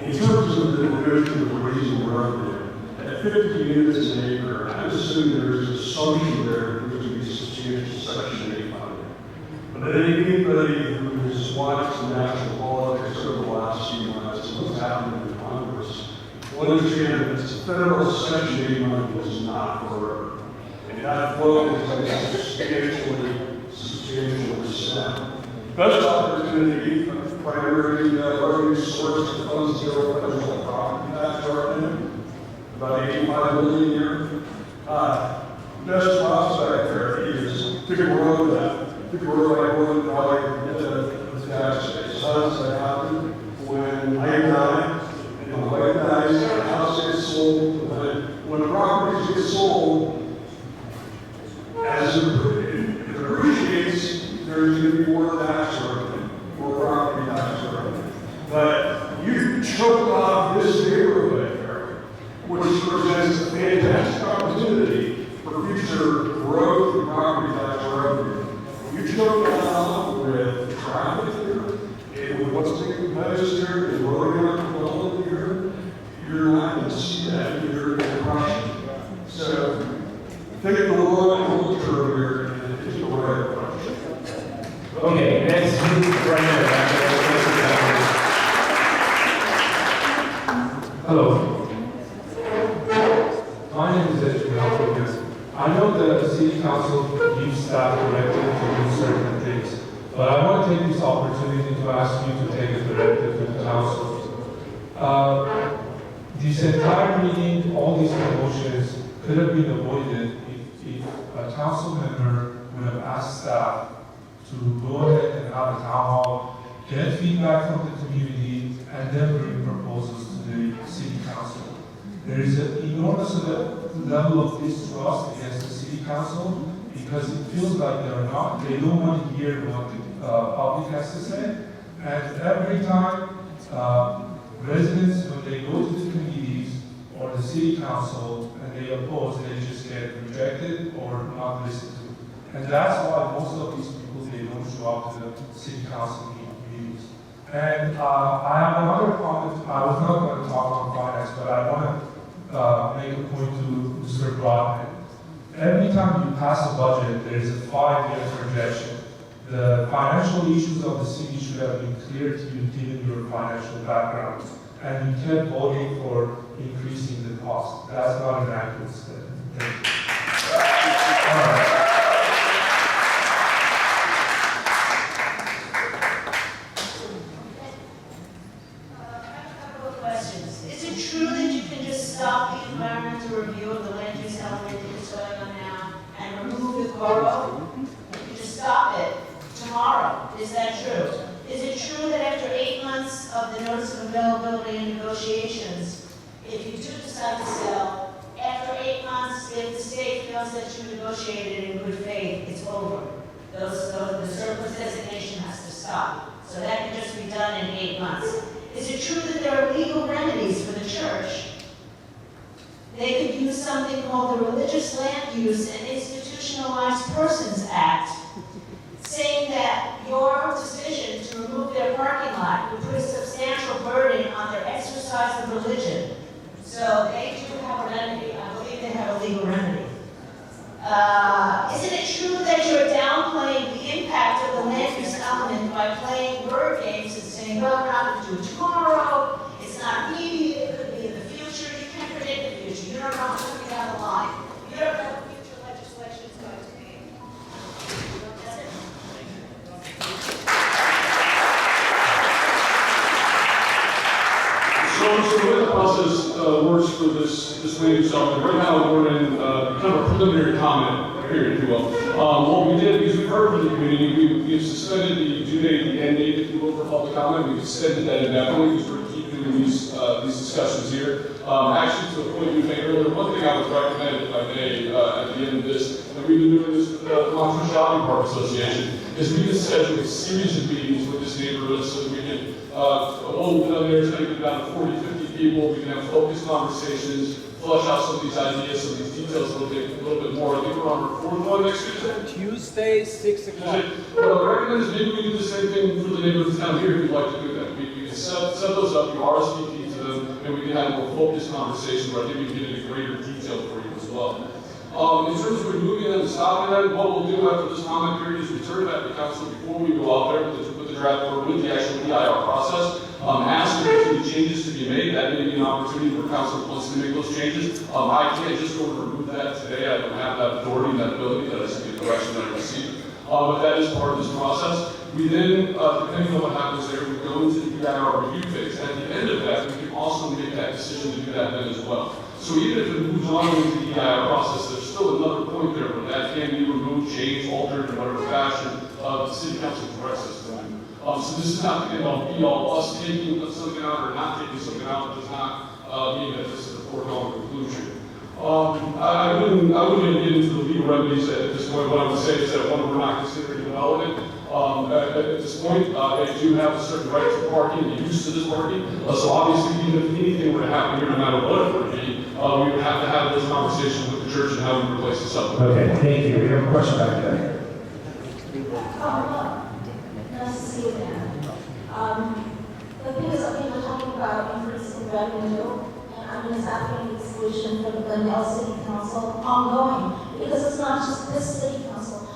In terms of the notion of raising revenue, at 50 units an acre, I assume there's an assumption there that there's going to be substantial Section 8 funding. But anybody who has watched the national politics over the last few months and what's happening in Congress will understand that the federal Section 8 money is not forever. And that flow is substantially spent. Best opportunity for primary revenue source to fund zero federal property tax revenue, about 85 million a year. Best prospect there is pick a road like one probably get the tax base. How does that happen? When I die, and my wife dies, the house gets sold, when the properties get sold, as it appreciates, there's going to be more tax revenue, more property tax revenue. But you choke off this neighborhood area, which presents a fantastic opportunity for future growth and property tax revenue. You choke that off with traffic here, and with what's being proposed here, and rolling out development here, you're not going to see that here in Russia. So, take the long culture here and it's the right approach. Okay, next group right there. Hello. My name is Edwin. I know the City Council gives staff directive to do certain things, but I want to take this opportunity to ask you to take a directive to the council. This entire meeting, all these promotions could have been avoided if a council member would have asked staff to go ahead and have a town hall get feedback from the community, and then bring proposals to the city council. There is an enormous level of distrust against the city council because it feels like they don't want to hear what the public has to say. And every time residents, when they go to the committees or the city council and they oppose, they just get rejected or not listened to. And that's why most of these people, they don't show up to the city council meetings. And I have another comment. I was not going to talk on finance, but I want to make a point to Mr. Broadman. Every time you pass a budget, there is a 5-year projection. The financial issues of the city should have been clear to you given your financial background. And you kept voting for increasing the cost. That's not an accurate statement. Thank you. All right. Stop the environmental review of the land use element that's going on now and remove the CORO? You can just stop it tomorrow. Is that true? Is it true that after 8 months of the notice of availability and negotiations, if you do decide to sell, after 8 months, if the state feels that you negotiated in good faith, it's over? The surplus designation has to stop. So that can just be done in 8 months. Is it true that there are legal remedies for the church? They could use something called the Religious Land Use and Institutionalized Persons Act, saying that your decision to remove their parking lot would put a substantial burden on their exercise of religion. So they do have a remedy. I believe they have a legal remedy. Isn't it true that you're downplaying the impact of the land use element by playing word games and saying, well, we're not going to do it tomorrow, it's not immediate, it could be in the future, you can't predict the future, you don't know what's going to be down the line, you don't know what future legislation is going to be. That's it. So the way the process works for this land use element, right now we're in kind of a preliminary comment period, if you will. What we did, because we've heard from the community, we've suspended the due date, the end date, if you will, for public comment. We've extended that indefinitely because we're keep doing these discussions here. Actually, to a point you made earlier, one thing I would recommend, if I may, at the end of this, and we've been doing this with the Mountain Shopping Park Association, is we can schedule a series of meetings with this neighborhood so that we can, open up there, try to get down to 40, 50 people, we can have focused conversations, flush out some of these ideas, some of these details a little bit more. I think we're on our fourth one next Tuesday. Tuesday, 6 o'clock. What I would recommend is maybe we do the same thing for the neighborhoods down here if you'd like to do that. We can set those up, you RSVP to them, and we can have a more focused conversation where I think we can get into greater detail for you as well. In terms of removing them and stopping them, what we'll do after this comment period is return back to council before we go out there with the draft or with the actual EIR process. Ask if there's any changes to be made. That may be an opportunity where council wants to make those changes. I can't just go and remove that today. I don't have that authority and that ability. That is the direction that I received. But that is part of this process. We then, depending on what happens there, we go into the EIR review phase. At the end of that, we can also make that decision to do that then as well. So even if it moves on into the EIR process, there's still another point there where that can be removed, changed, altered in whatever fashion the city council directs us to do. So this is not the end-all be-all. Us taking something out or not taking something out does not mean that this is a foregone conclusion. I wouldn't even get into the legal remedies at this point. What I would say is that one, we're not considering development. At this point, they do have a certain right to parking and use to this parking. So obviously, even if anything were to happen here, no matter what it would be, we would have to have those conversations with the church and how we replace this up. Okay, thank you. We have a question back there. Nice to see you again. The thing is, I think we're talking about increasing revenue, and I'm just asking the solution for the Glendale City Council ongoing, because it's not just this city council.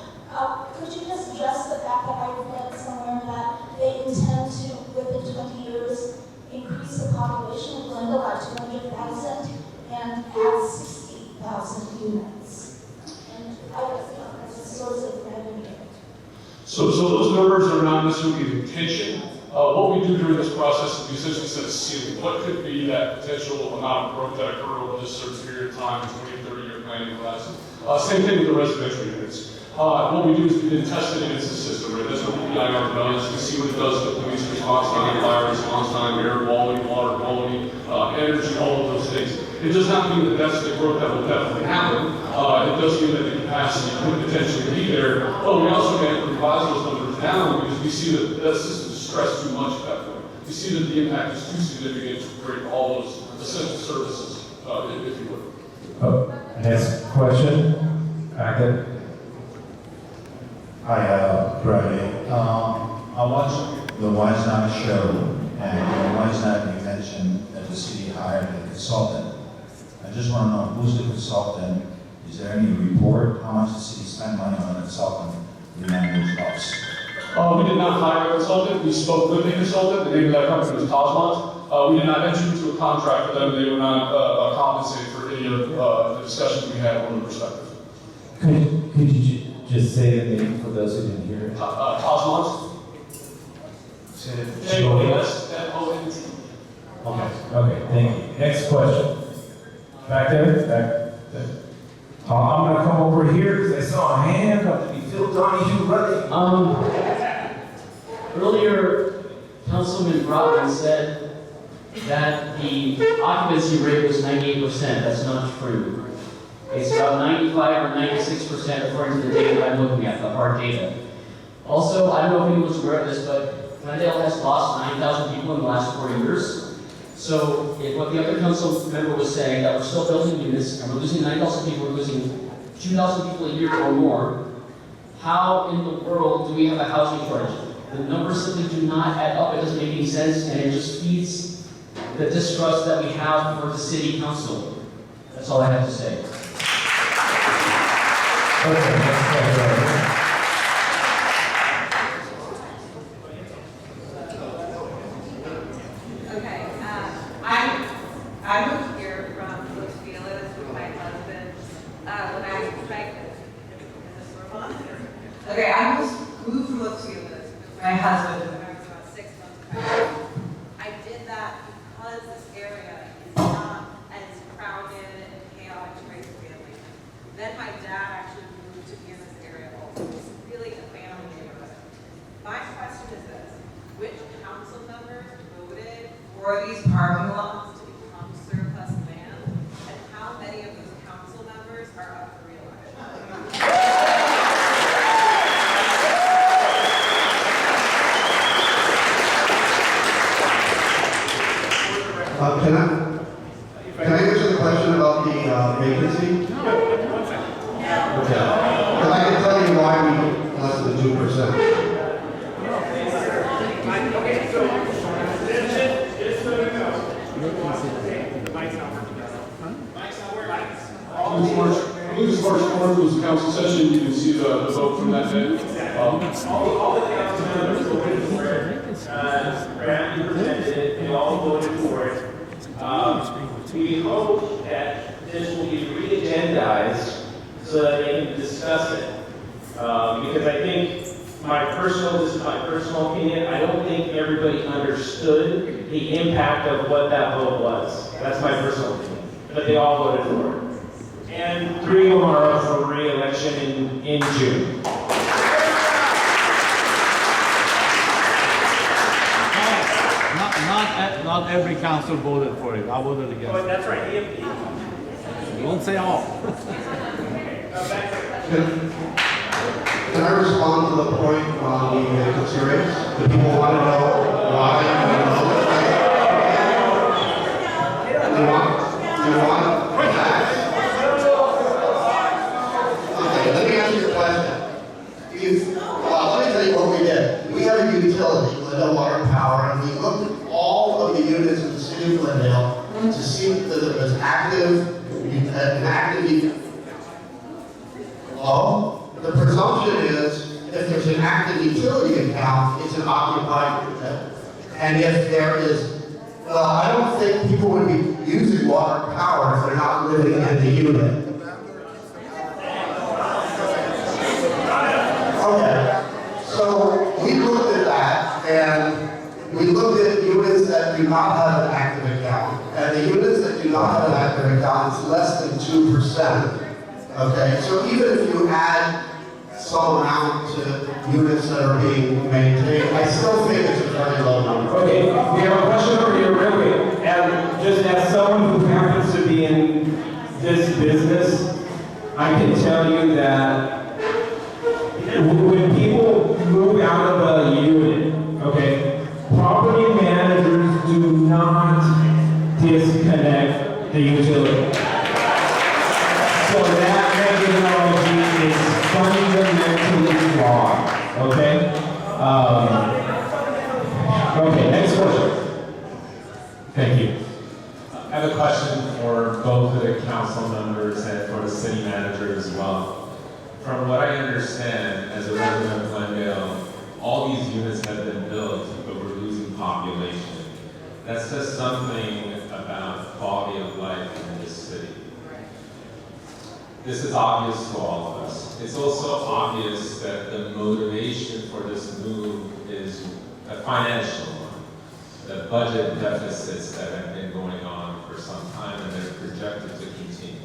Could you just address the fact that I read somewhere that they intend to, within 20 years, increase the population of Glendale by 200,000 and add 60,000 units? And I was, that's a source of revenue. So those numbers are not necessarily the intention. What we do during this process is we essentially set a ceiling. What could be that potential amount of growth that occur over this certain period of time, 20, 30-year planning horizon? Same thing with the residential units. What we do is we then test it against the system, right? That's what the EIR does. We see what it does to police response time, fire response time, air quality, water quality, energy, all of those things. It does not mean that that's the growth that will definitely happen. It does mean that the capacity could potentially be there. But we also can revise those numbers down because we see that that system is stressed too much at that point. We see that the impact is too significant to create all those essential services, if you would. Oh, next question. Back there. Hi, Bradley. I watched the Wise Not show, and Wise Not, you mentioned that the city hired a consultant. I just want to know who's the consultant. Is there any report how much the city spent money on a consultant to manage loss? We did not hire a consultant. We spoke with a consultant. The name of that company was Cosmont. We did not enter into a contract with them. They were not compensated for any of the discussions we had on the perspective. Could you just say the name for those who didn't hear it? Cosmont. Cosmont. Okay, thank you. Next question. Back there? Back there. I'm gonna come over here because I saw a hand up to be Phil Donahue running. Earlier, Councilman Brockman said that the occupancy rate was 98%. That's not true. It's about 95 or 96% according to the data I'm looking at, the hard data. Also, I don't know if anyone's aware of this, but Glendale has lost 9,000 people in the last 4 years. So if what the other council member was saying, that we're still building units and we're losing 9,000 people, we're losing 2,000 people a year or more, how in the world do we have a housing shortage? The numbers simply do not add up. It doesn't make any sense, and it just feeds the distrust that we have for the city council. That's all I have to say. I moved here from Los Feliz with my husband when I was pregnant. Okay, I moved from Los Feliz with my husband when I was about 6 months pregnant. I did that because this area is not as crowded and chaotic to raise a family. Then my dad actually moved to be in this area also. It's really a family neighborhood. My question is this: which council members voted for these parking lots to become surplus land, and how many of those council members are up for re-election? Can I answer the question about the vacancy? No. Okay. Because I can tell you why we less than 2%. Okay, so just so you know, the mic's not working. Mic's not working. I believe it's March 4th was the council session. You can see the vote from that day. All the council members voted for it. Brad, you presented it. They all voted for it. We hope that this will be re-agendized so that they can discuss it. Because I think this is my personal opinion, I don't think everybody understood the impact of what that vote was. That's my personal opinion. But they all voted for it. And 3 of them are up for re-election in June. Not every council voted for it. I voted against it. That's right. Don't say all. Can I respond to the point on the vacancy rates? Do people want to know why? Do you want facts? Okay, let me answer your question. Let me tell you what we did. We have a utility, Glendale Water and Power, and we looked at all of the units in the city of Glendale to see that there was an active. Hello? The presumption is if there's an active utility account, it's an occupied unit. And if there is, well, I don't think people would be using water and power if they're not living in the unit. Okay, so we looked at that and we looked at units that do not have an active account. And the units that do not have an active account is less than 2%. Okay, so even if you add some amount to units that are being maintained. I still think it's a very low number. Okay, we have a question over here, real quick. And just as someone who happens to be in this business, I can tell you that when people move out of a unit, okay, property managers do not disconnect the utility. So that methodology is fundamentally flawed, okay? Okay, next question. Thank you. I have a question for both of the council members and for the city manager as well. From what I understand, as a resident of Glendale, all these units have been built, but we're losing population. That says something about quality of life in this city. This is obvious to all of us. It's also obvious that the motivation for this move is a financial one. The budget deficits that have been going on for some time, and they're projected to continue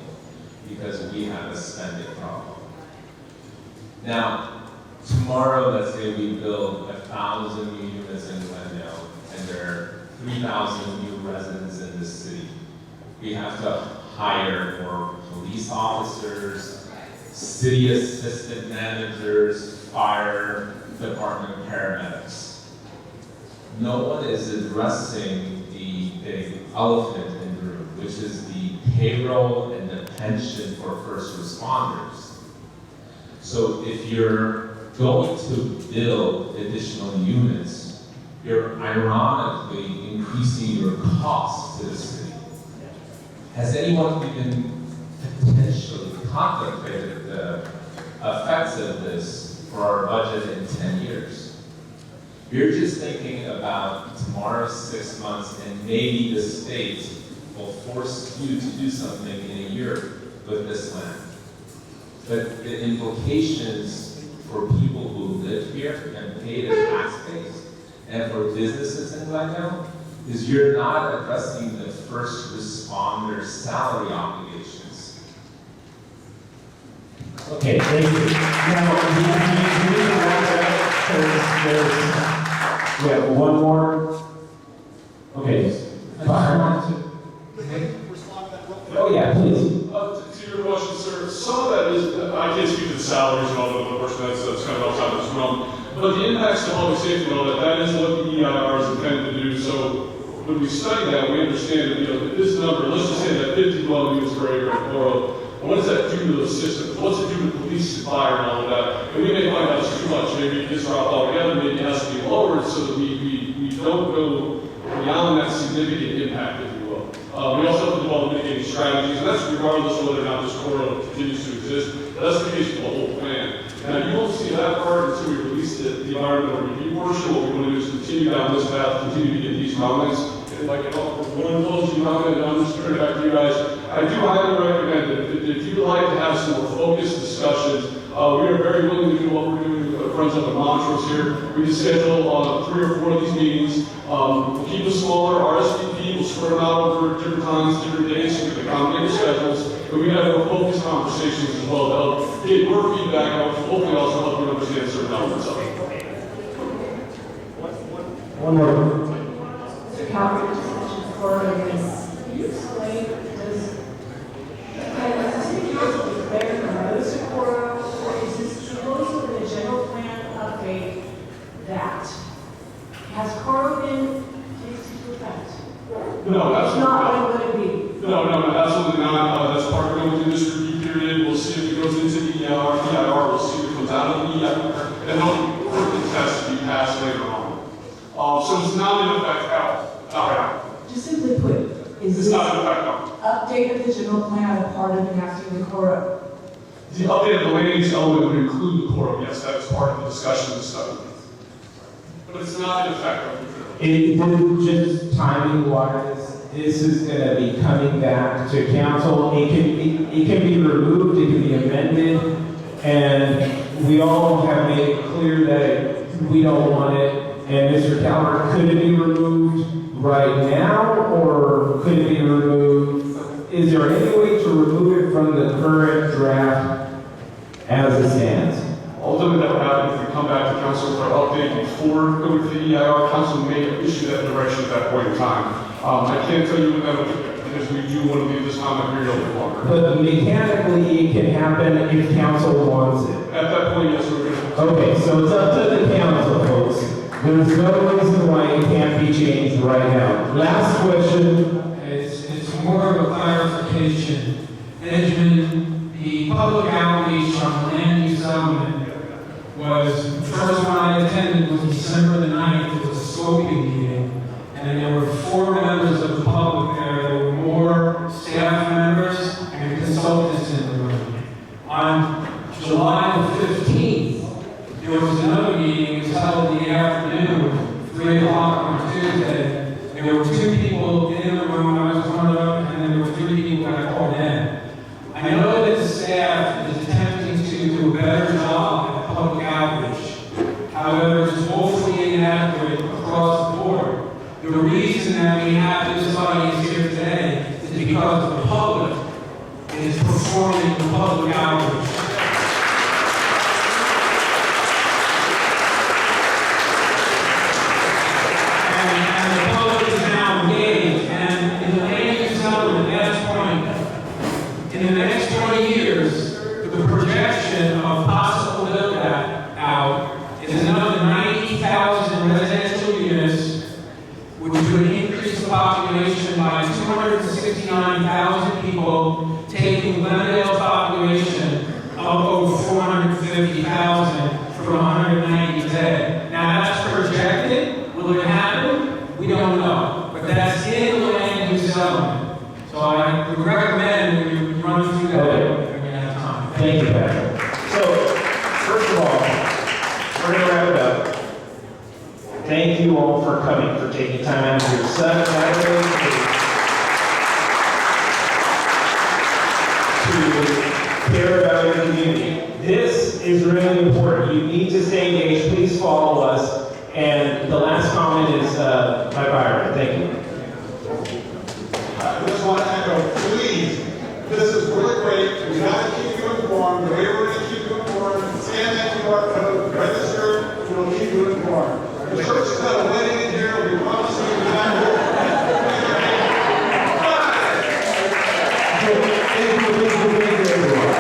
because we have a spending problem. Now, tomorrow, let's say we build 1,000 new units in Glendale, and there are 3,000 new residents in this city. We have to hire more police officers, city assistant managers, fire department paramedics. No one is addressing the big elephant in the room, which is the payroll and the pension for first responders. So if you're going to build additional units, you're ironically increasing your costs to the city. Has anyone even potentially contemplated the effects of this for our budget in 10 years? You're just thinking about tomorrow's 6 months, and maybe the state will force you to do something in a year with this land. But the implications for people who live here and pay their tax base, and for businesses in Glendale, is you're not addressing the first responder salary obligations. Okay, thank you. Now, we need to wrap up, we have one more. Okay. Oh yeah, please. To your question, sir, some of that is, I can't speak to the salaries and all that, of course, that's kind of outside this realm. But the impacts to public safety and all that is what the EIR is intended to do. So when we study that, we understand that, this number, let's just say that 50 dwelling units per acre at CORO, what does that do to those systems? What's it do to police and fire and all of that? And we may find out it's too much, maybe it's dropped altogether, maybe it has to be lowered so that we don't go beyond that significant impact, if you will. We also have to develop mitigating strategies, and that's regardless of whether or not this CORO continues to exist. That's the case for the whole plan. Now, you won't see that part until we release the environmental review portion. What we want to do is continue down this path, continue to get these comments. And if I can offer one closing comment, and I'm just turning it back to you guys. I do highly recommend that if you'd like to have some more focused discussions, we are very willing to do what we're doing with Friends of the Montrose here. We can schedule 3 or 4 of these meetings. We'll keep them smaller, RSVP, we'll spread them out over different times, different days, so we can accommodate your schedules. But we have more focused conversations as well to help get your feedback and hopefully also help you understand certain elements of it. One more. Mr. Calvert just mentioned CORO units. Can you explain, does the city council declare the notice of CORO, or is this supposed in the general plan update that has CORO been placed into effect? No, that's not. What would it be? No, absolutely not. That's part of going through this review period. We'll see if it goes into the EIR. We'll see if it comes out of the EIR, and then the test to be passed later on. So it's not in effect now. Just simply put, is it's this not in effect now. update of the general plan a part of enacting the CORO? The update of the land use element would include the CORO. Yes, that is part of the discussion of the study. But it's not in effect. Just timing wise, this is going to be coming back to council. It can be removed, it can be amended, and we all have made it clear that we don't want it. And Mr. Calvert, could it be removed right now, or could it be removed? Is there any way to remove it from the current draft as it stands? All ultimately that would happen if we come back to council for an update before going to the EIR. Council may issue that direction at that point in time. I can't tell you when that will be, because we do want to leave this comment period a little bit longer. But mechanically, it can happen if council wants it. At that point, yes, we're going to. Okay, so it's up to the council, folks. There's no reason why it can't be changed right now. Last question. It's more of a clarification. Benjamin, the public outreach on land use element was, the first one I attended was December the 9th. It was a scoping meeting. And there were 4 members of the public there. There were more staff members and consultants in the room. On July the 15th, there was another meeting. It was held in the afternoon, 3 o'clock on Tuesday. There were 2 people in the room. I was one of them, and then there were 3 people that called in. I know that the staff is attempting to do a better job at public outreach. However, it's woefully inadequate across the board. The reason that we have this audience here today is because the public is performing the public outreach. And the public is now engaged. And in the land use element, last point, in the next 20 years, the projection of possible build-out is another 90,000 residential units, which would increase the population by 269,000 people, taking Glendale's population of over 450,000 from 190 today. Now that's projected. Will it happen? We don't know. But that's in the land use element. So I would recommend that you run through that when you have time. Thank you, Patrick. So, first of all, we're going to wrap it up. Thank you all for coming, for taking time out of your Saturday to care about your community. This is really important. You need to stay engaged. Please follow us. And the last comment is by Byron. Thank you. I just want to echo, please, this is really great. We got to keep you informed. The way we're going to keep you informed, scan that QR code, register, we'll keep you informed. The church has got a wedding in here. We promise you we're not here. Thank you, everyone.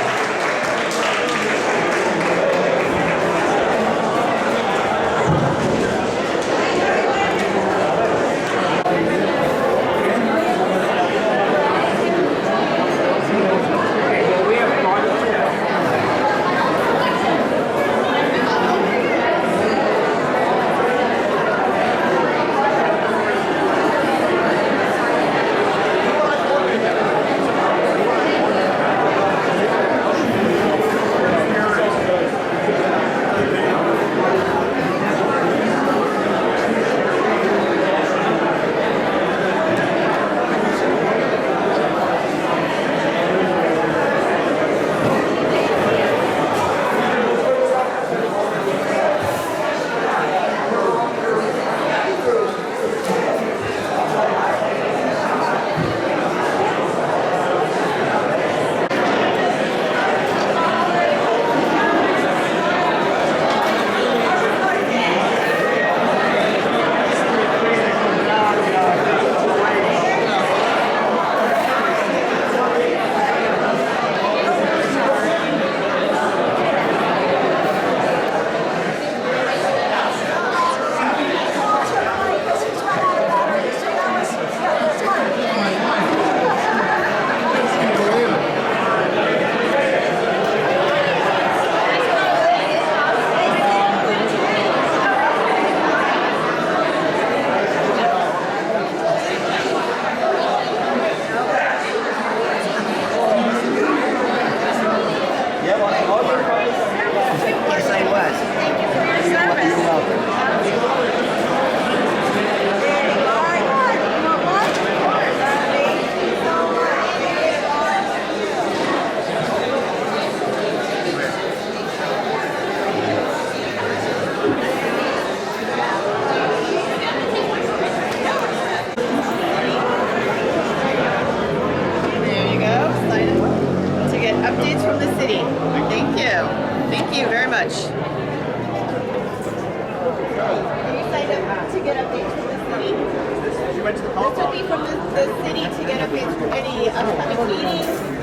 the city to get updates for any upcoming meetings?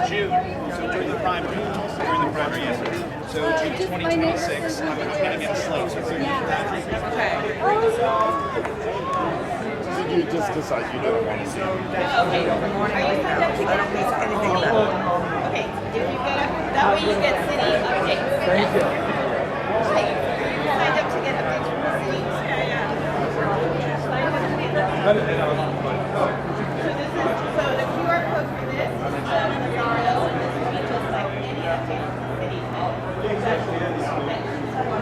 June, so during the primary, yes. So June 2026, I'm going to get a slate. So Okay. Did you just decide you don't want to see it? Okay. Are you signed up to get updates for anything? Okay. Did you get up? That way you get city updates. Thank you. Okay. You signed up to get updates from the city? Yeah. Signed up to get updates.